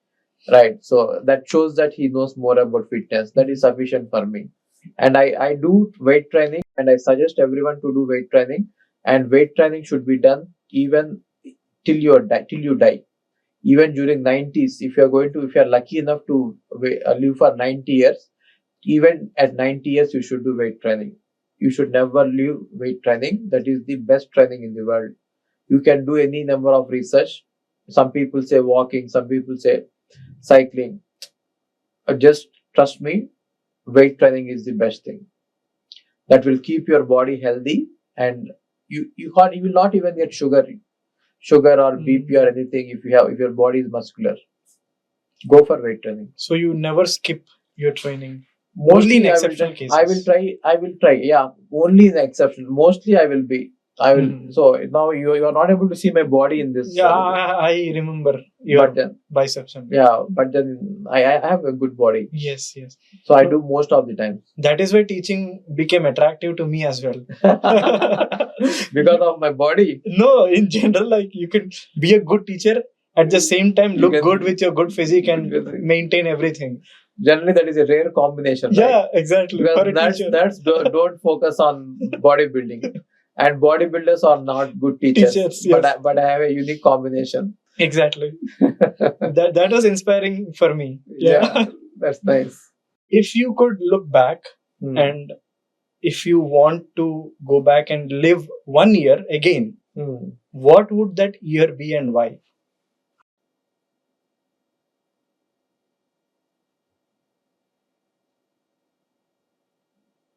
Right. So that shows that he knows more about fitness. That is sufficient for me. And I do weight training, and I suggest everyone to do weight training. And weight training should be done even till you die. Even during 90s, if you're lucky enough to live for 90 years, even at 90 years, you should do weight training. You should never leave weight training. That is the best training in the world. You can do any number of research. Some people say walking, some people say cycling. Just trust me, weight training is the best thing. That will keep your body healthy, and you will not even get sugar or BP or anything if your body is muscular. Go for weight training. So you never skip your training. Mostly Only in I will exceptional try- cases. I will try. Yeah, only in exception. Mostly I will. So now you are not able to see my body in this. Yeah, I remember your But then, biceps. yeah, but then I have a good body. Yes, yes. So I do most of the time. That is why teaching became attractive to me as well. Because of my body. No, in general, like you can be a good teacher at the same time You look can- good with your good physique and good physique. maintain everything. Generally, that is a rare combination. Right? Yeah, exactly. For a Because teacher. nerds don't focus on bodybuilding, and bodybuilders are not good teachers. Teachers, but yes. but I have a unique combination. Exactly. That was inspiring for me. Yeah, that's nice. If you could look back and if you want to go back and live 1 year again, what would that year be and why?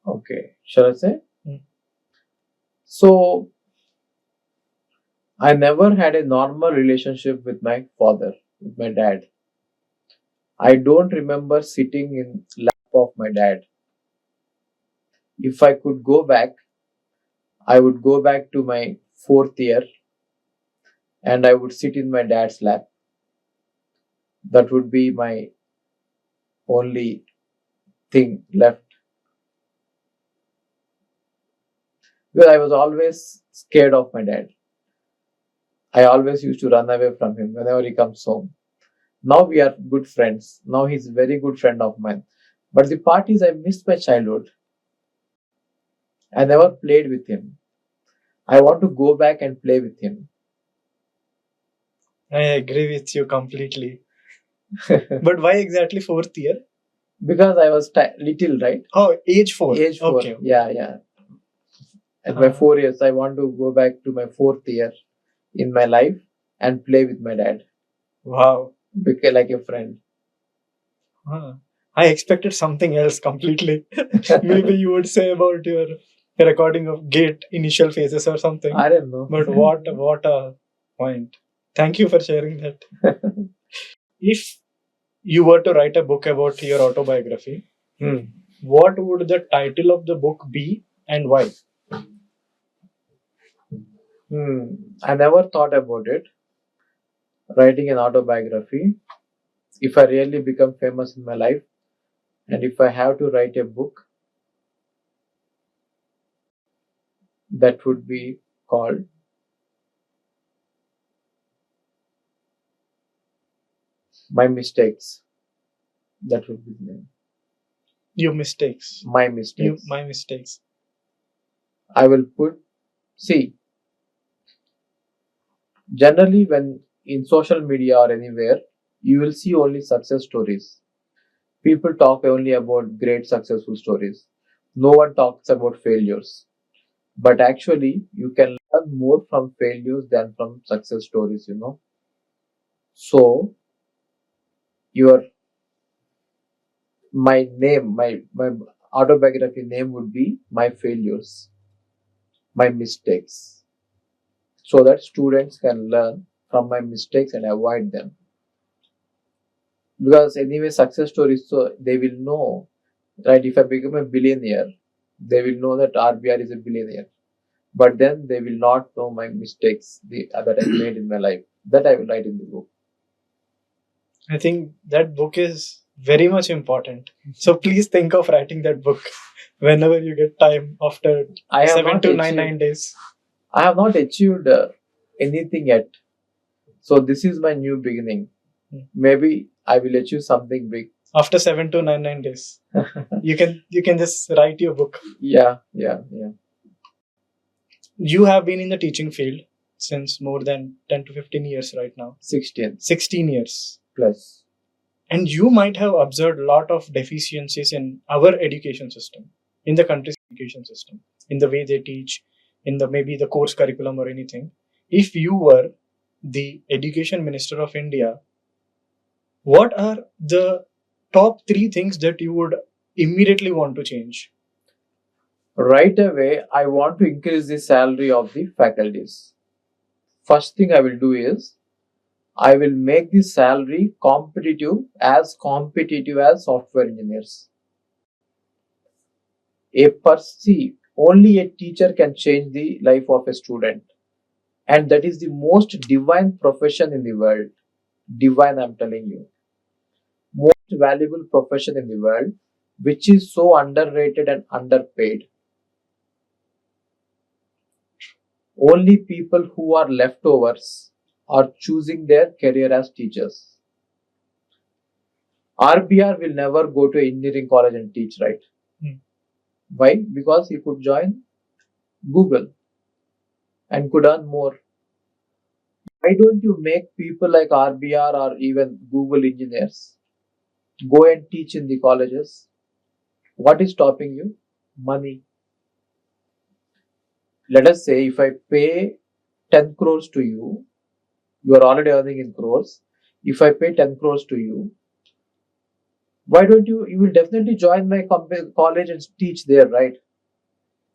Okay, shall I say? So, I never had a normal relationship with my father, with my dad. I don't remember sitting in lap of my dad. If I could go back, I would go back to my 4th year and I would sit in my dad's lap. That would be my only thing left. Because I was always scared of my dad. I always used to run away from him whenever he comes home. Now we are good friends. Now he's a very good friend of mine. But the part is I missed my childhood. I never played with him. I want to go back and play with him. I agree with you completely. But why exactly 4th year? Because I was little, right? Oh, age 4. Age 4. Okay. Yeah. At my 4 years, I want to go back to my 4th year in my life and play with my dad. Wow. Become like a friend. I expected something else completely. Maybe you would say about your recording of gate initial phases or something. I don't know. But what a point. Thank you for sharing that. If you were to write a book about your autobiography, what would the title of the book be and why? I never thought about it. Writing an autobiography. If I really become famous in my life, and if I have to write a book, that would be called My Mistakes. That would be the name. Your mistakes. My mistakes. My mistakes. I will put, see, Generally, when in social media or anywhere, you will see only success stories. People talk only about great successful stories. No one talks about failures. But actually, you can learn more from failures than from success stories. So, your my autobiography name would be My Failures, My Mistakes, so that students can learn from my mistakes and avoid them. Because anyway, success stories, so they will know, right? If I become a billionaire, they will know that RBR is a billionaire, but then they will not know my mistakes that I made in my life, that I will write in the book. I think that book is very much important. So please think of writing that book whenever you get time after I have 7 to 9 days. I have not achieved anything yet, so this is my new beginning. Maybe I will achieve something big. After 7 to 9 days, you can just write your book. Yeah. You have been in the teaching field since more than 10 to 15 years right now. 16 years. Plus. And you might have observed a lot of deficiencies in our education system, in the country's education system, in the way they teach, in the maybe the course curriculum or anything. If you were the education minister of India, what are the top 3 things that you would immediately want to change? Right away, I want to increase the salary of the faculties. First thing I will do is I will make the salary competitive as software engineers. See, only a teacher can change the life of a student, and that is the most divine profession in the world. Divine, I'm telling you, most valuable profession in the world, which is so underrated and underpaid. Only people who are leftovers are choosing their career as teachers. RBR will never go to engineering college and teach, right? Why? Because he could join Google and could earn more. Why don't you make people like RBR or even Google engineers go and teach in the colleges? What is stopping you? Money. Let us say if I pay 10 crores to you, you are already earning in crores. If I pay 10 crores to you, why don't you will definitely join my college and teach there, right?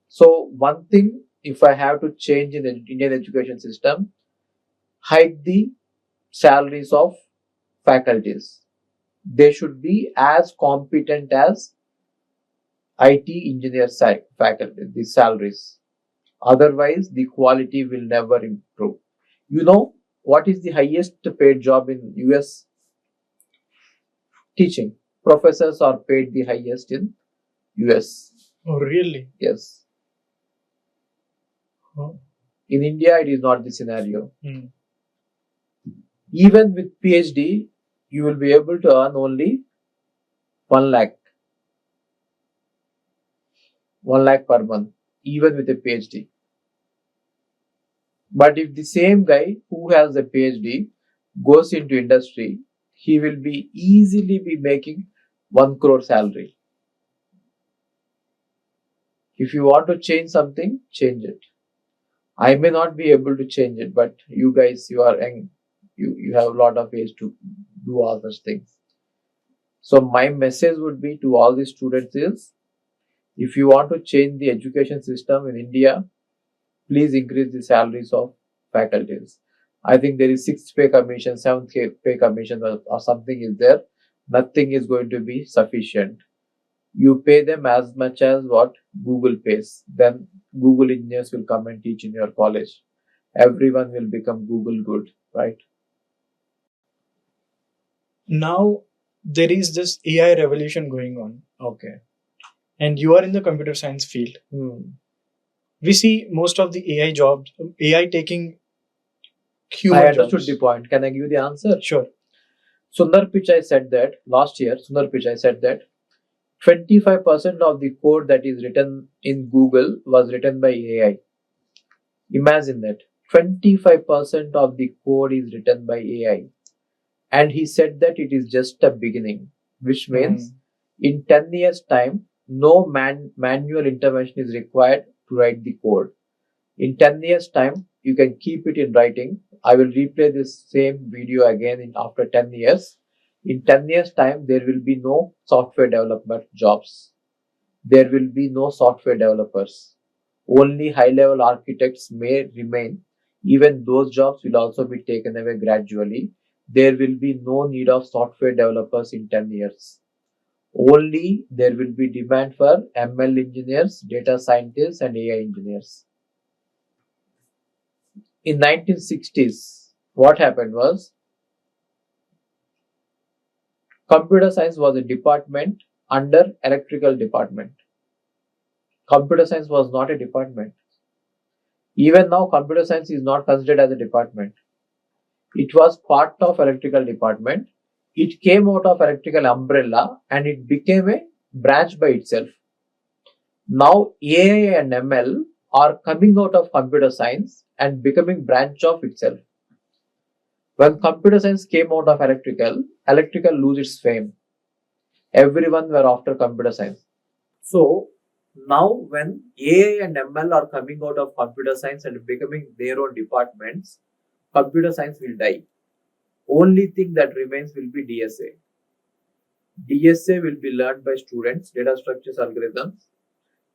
So one thing, if I have to change in the Indian education system, hike the salaries of faculties. They should be as competent as IT engineer faculty, the salaries. Otherwise, the quality will never improve. You know what is the highest paid job in US? Teaching. Professors are paid the highest in US. Oh, really? Yes. Oh. In India, it is not the scenario. Hmm. Even with PhD, you will be able to earn only 1 lakh. 1 lakh per month, even with a PhD. But if the same guy who has a PhD goes into industry, he will be easily be making 1 crore salary. If you want to change something, change it. I may not be able to change it, but you guys, you are young. You have a lot of age to do all those things. So my message would be to all the students is, if you want to change the education system in India, please increase the salaries of faculties. I think there is sixth pay commission, seventh pay commission, or something is there. Nothing is going to be sufficient. You pay them as much as what Google pays. Then Google engineers will come and teach in your college. Everyone will become Google good, right? Now there is this AI revolution going on, Okay. and you are in the computer science field. We see most of the AI jobs, AI taking human I understood jobs. the point. Can I give you the answer? Sure. Sundar Pichai said that last year. Sundar Pichai said that 25% of the code that is written in Google was written by AI. Imagine that. 25% of the code is written by AI. And he said that it is just a beginning, which means in 10 years' time, no manual intervention is required to write the code. In 10 years' time, you can keep it in writing. I will replay this same video again after 10 years. In 10 years' time, there will be no software development jobs. There will be no software developers. Only high level architects may remain. Even those jobs will also be taken away gradually. There will be no need of software developers in 10 years. Only there will be demand for ML engineers, data scientists, and AI engineers. In 1960s, what happened was computer science was a department under electrical department. Computer science was not a department. Even now, computer science is not considered as a department. It was part of electrical department. It came out of electrical umbrella and it became a branch by itself. Now AI and ML are coming out of computer science and becoming branch of itself. When computer science came out of electrical lose its fame. Everyone were after computer science. So now when AI and ML are coming out of computer science and becoming their own departments, computer science will die. Only thing that remains will be DSA. DSA will be learned by students, data structures, algorithms,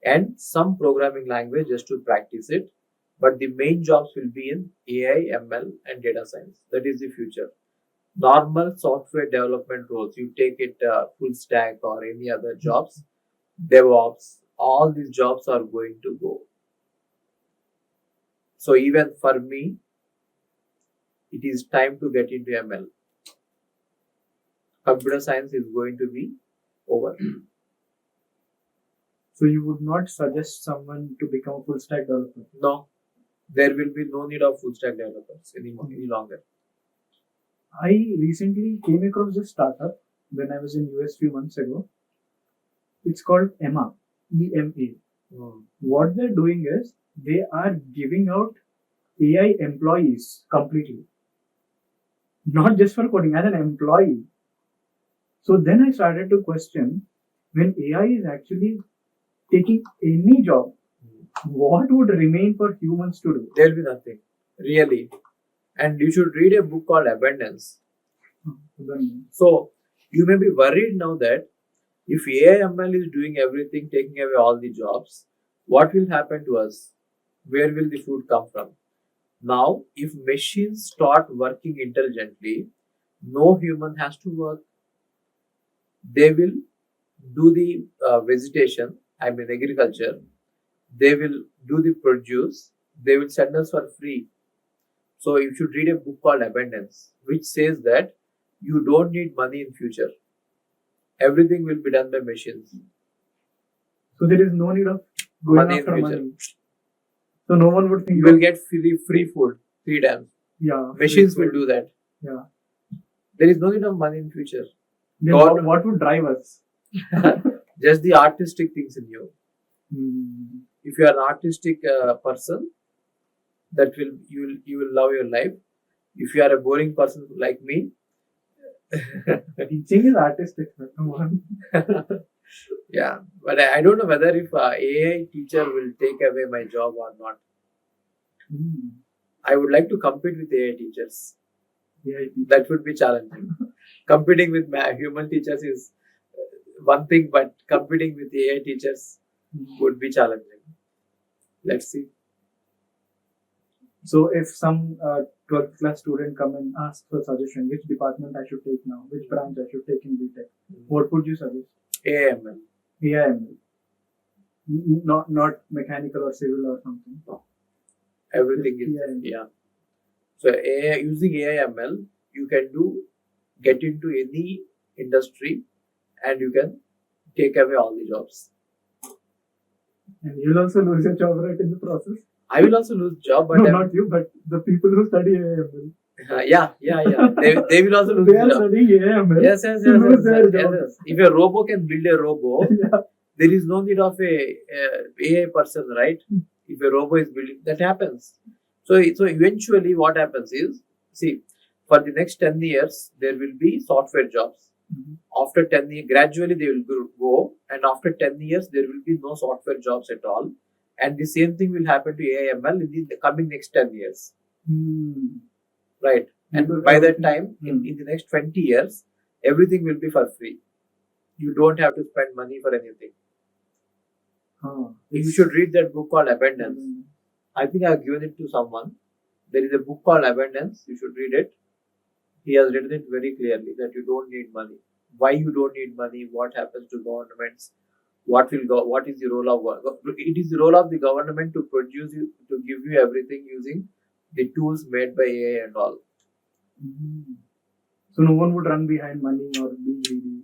and some programming language just to practice it. But the main jobs will be in AI, ML, and data science. That is the future. Normal software development roles, you take it full stack or any other jobs, DevOps, all these jobs are going to go. So even for me, it is time to get into ML. Computer science is going to be over. So you would not suggest someone to become a full stack developer? No, there will be no need of full stack developers any longer. I recently came across this startup when I was in US few months ago. It's called EMA, EMA. What they're doing is they are giving out AI employees completely, not just for coding, as an employee. So then I started to question, when AI is actually taking any job, what would remain for humans to do? There will be nothing, really. And you should read a book called Abundance. So you may be worried now that if AI ML is doing everything, taking away all the jobs, what will happen to us? Where will the food come from? Now, if machines start working intelligently, no human has to work. They will do the vegetation, agriculture. They will do the produce. They will send us for free. So you should read a book called Abundance, which says that you don't need money in future. Everything will be done by machines. So there is no need of going money after in future. money. So no one would think you will get free food 3 times. Yeah. Machines will do that. Yeah. There is no need of money in future. Then what would drive us? Just the artistic things in you. If you are an artistic person, that you will love your life. If you are a boring person like me, teaching is artistic. Yeah, but I don't know whether if AI teacher will take away my job or not. I would like to compete with AI teachers. That would be challenging. Competing with human teachers is one thing, but competing with AI teachers would be challenging. Let's see. So if some 12th class student come and ask for suggestion, which department I should take now, which branch I should take in BTech, what would you suggest? AIML. AIML. Not mechanical or civil or something. No. Everything is AIML. Yeah. So using AIML, you can get into any industry and you can take away all the jobs. And you'll also lose your job right in the process. I will also lose job, but no, not you, but the people who study AIML. Yeah. They will also lose their job. They are studying AIML. Yes. If a robo can build a robo, there is no need of a AI person, right? If a robo is building, that happens. So eventually what happens is, see, for the next 10 years, there will be software jobs. Mhm. After 10 years, gradually they will go, and after 10 years, there will be no software jobs at all. And the same thing will happen to AIML in the coming next 10 years. Right. And Because by that everything- time, in the next 20 years, everything will be for free. You don't have to spend money for anything. You should read that book called Abundance. I think I have given it to someone. There is a book called Abundance. You should read it. He has written it very clearly that you don't need money. Why you don't need money? What happens to governments? What will go? What is the role of? It is the role of the government to produce you, to give you everything using the tools made by AI and all. So no one would run behind money or be greedy.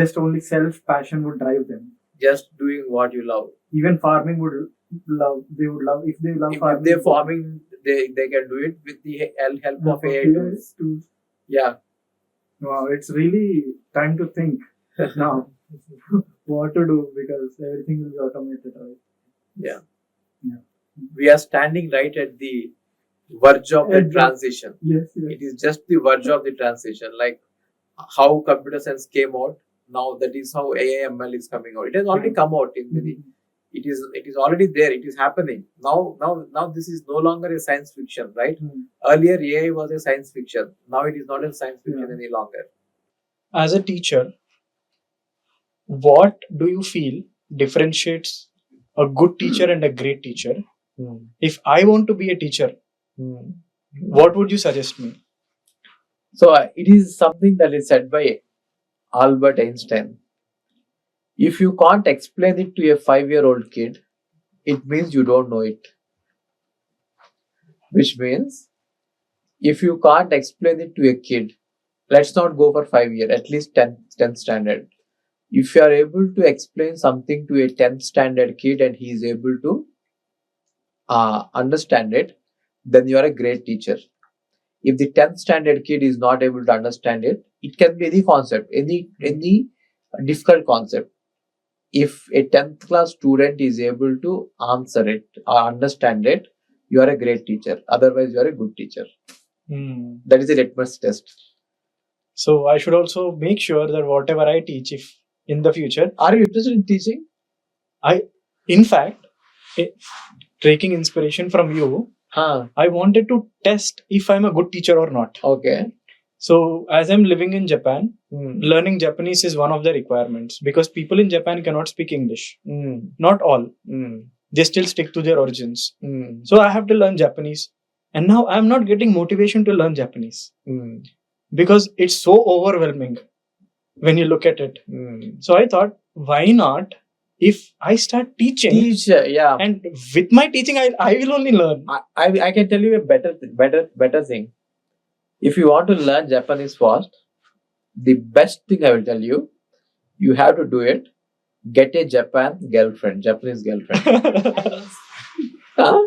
Just only self-passion would drive them. Just doing what you love. Even farming would love. They would love if they love If farming. they're farming, they can do it with the help of AI tools. Yeah. Wow, it's really time to think now what to do because everything will be automated, right? Yeah. Yeah. We are standing right at the verge of the Exactly. transition. Yes. It is just the verge of the transition. Like how computer science came out, now that is how AIML is coming out. It has already come out in many. It is already there. It is happening now. This is no longer a science fiction, right? Earlier AI was a science fiction. Now it is not a science fiction any longer. As a teacher, what do you feel differentiates a good teacher and a great teacher? If I want to be a teacher, what would you suggest me? So it is something that is said by Albert Einstein. If you can't explain it to a 5-year-old kid, it means you don't know it. Which means, if you can't explain it to a kid, let's not go for 5 years, at least 10th standard. If you are able to explain something to a 10th standard kid and he is able to understand it, then you are a great teacher. If the 10th standard kid is not able to understand it, it can be any concept, any difficult concept. If a 10th class student is able to answer it or understand it, you are a great teacher. Otherwise, you are a good teacher. That is a litmus test. So I should also make sure that whatever I teach, if in the future, are you interested in teaching? In fact, taking inspiration from you, I wanted to test if I'm a good teacher or not. Okay. So as I'm living in Japan, learning Japanese is one of the requirements because people in Japan cannot speak English. Not all. They still stick to their origins. So I have to learn Japanese. And now I'm not getting motivation to learn Japanese because it's so overwhelming when you look at it. So I thought, why not? If I start teaching, and with my teaching, I will only learn. I can tell you a better thing. If you want to learn Japanese fast, the best thing I will tell you, you have to do it. Get a Japanese girlfriend. Huh?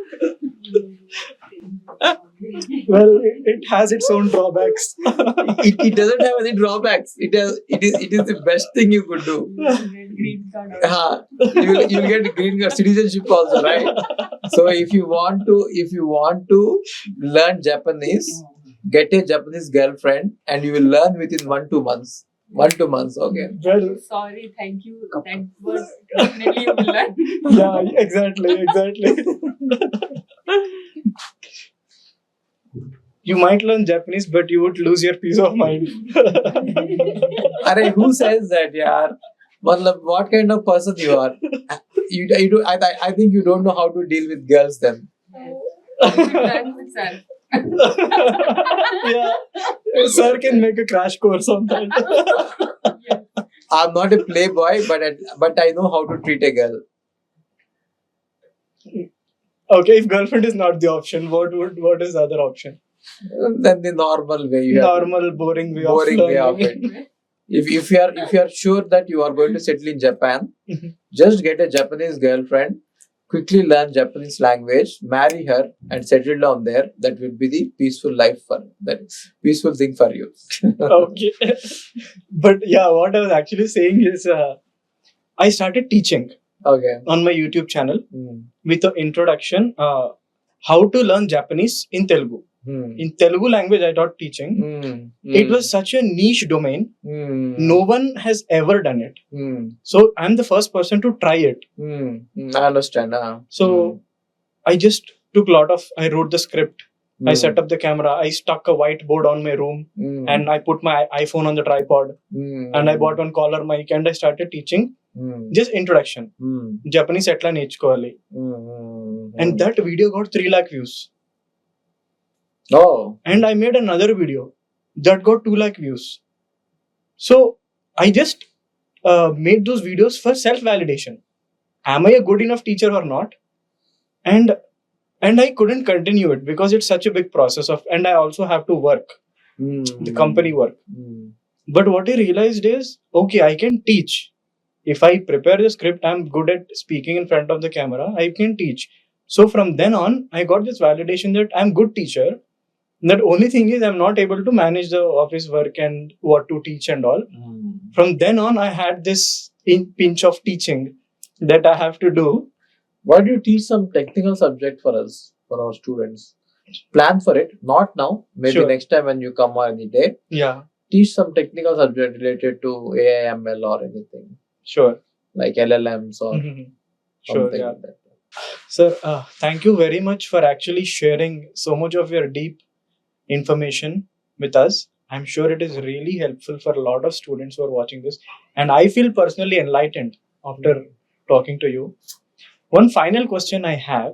Well, it has its own drawbacks. it doesn't have any drawbacks. It is the best thing you could do. Green card. You'll get green card citizenship also, right? So if you want to learn Japanese, get a Japanese girlfriend and you will learn within 1-2 months. 1-2 months, okay. Well, sorry, thank you. That was definitely you will learn. Yeah, exactly. You might learn Japanese, but you would lose your peace of mind. Arey, who says that, yaar? What kind of person you are? I think you don't know how to deal with girls then. Learn itself. Yeah, sir can make a crash course on that. Yes. I'm not a playboy, but I know how to treat a girl. Okay, if girlfriend is not the option, what is the other option? Then the normal way. Boring way of it. If you are sure that you are going to settle in Japan, just get a Japanese girlfriend, quickly learn Japanese language, marry her, and settle down there. That will be the peaceful thing for you. Okay, but yeah, what I was actually saying is, I started teaching. Okay. On my YouTube channel with the introduction. how to learn Japanese in Telugu. In Telugu language, I taught teaching. It was such a niche domain. No one has ever done it. So I'm the first person to try it. I understand. So I just took I wrote the script. I set up the camera. I stuck a whiteboard on my room and I put my iPhone on the tripod and I bought one collar mic and I started teaching just introduction. Japanese etla నేర్చుకోవాలి. And that video got 3 lakh views. Oh. And I made another video that got 2 lakh views. So I just made those videos for self-validation. Am I a good enough teacher or not? And I couldn't continue it because it's such a big process and I also have to work, the company work. But what I realized is, okay, I can teach. If I prepare the script, I'm good at speaking in front of the camera, I can teach. So from then on, I got this validation that I'm good teacher. The only thing is I'm not able to manage the office work and what to teach and all. From then on, I had this pinch of teaching that I have to do. Why do you teach some technical subject for us, for our students? Plan for it, not now. Maybe next time when you come on any day. Yeah. Teach some technical subject related to AI, ML or anything. Sure. Like LLMs or something yeah. like that. Sir, thank you very much for actually sharing so much of your deep information with us. I'm sure it is really helpful for a lot of students who are watching this. And I feel personally enlightened after talking to you. One final question I have,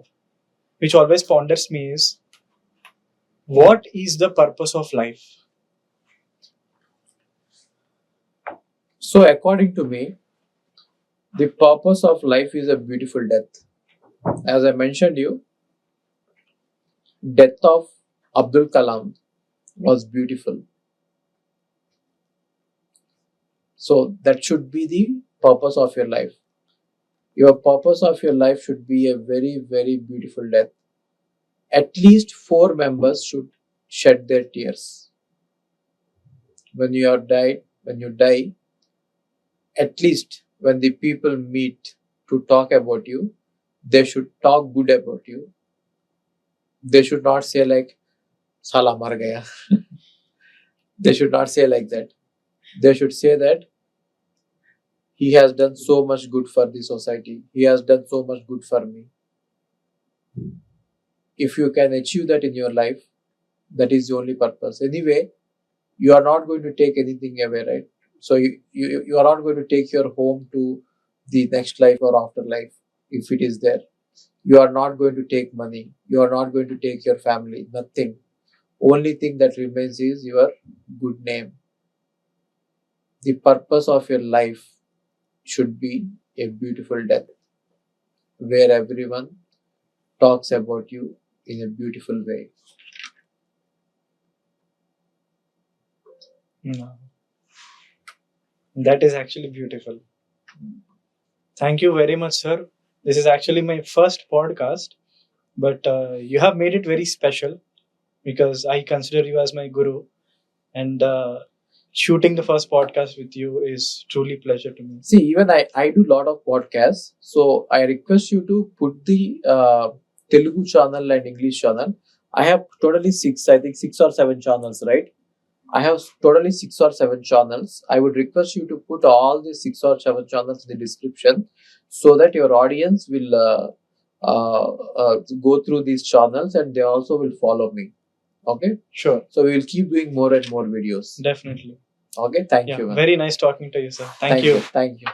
which always ponders me is, what is the purpose of life? So according to me, the purpose of life is a beautiful death. As I mentioned you, death of Abdul Kalam was beautiful. So that should be the purpose of your life. Your purpose of your life should be a very, very beautiful death. At least 4 members should shed their tears. When you die, at least when the people meet to talk about you, they should talk good about you. They should not say like, Sala mar gaya. They should not say like that. They should say that he has done so much good for the society. He has done so much good for me. If you can achieve that in your life, that is the only purpose. Anyway, you are not going to take anything away, right? So you are not going to take your home to the next life or afterlife if it is there. You are not going to take money. You are not going to take your family. Nothing. Only thing that remains is your good name. The purpose of your life should be a beautiful death where everyone talks about you in a beautiful way. No. That is actually beautiful. Thank you very much, sir. This is actually my first podcast, but you have made it very special because I consider you as my guru, and shooting the first podcast with you is truly pleasure to me. See, even I do a lot of podcasts, so I request you to put the Telugu channel and English channel. I have totally 6 or 7 channels, right? I have totally 6 or 7 channels. I would request you to put all the 6 or 7 channels in the description so that your audience will go through these channels and they also will follow me. Okay? Sure. So we will keep doing more and more videos. Definitely. Okay? Thank you. Man. Very nice talking to you, sir. Thank you. Thank you.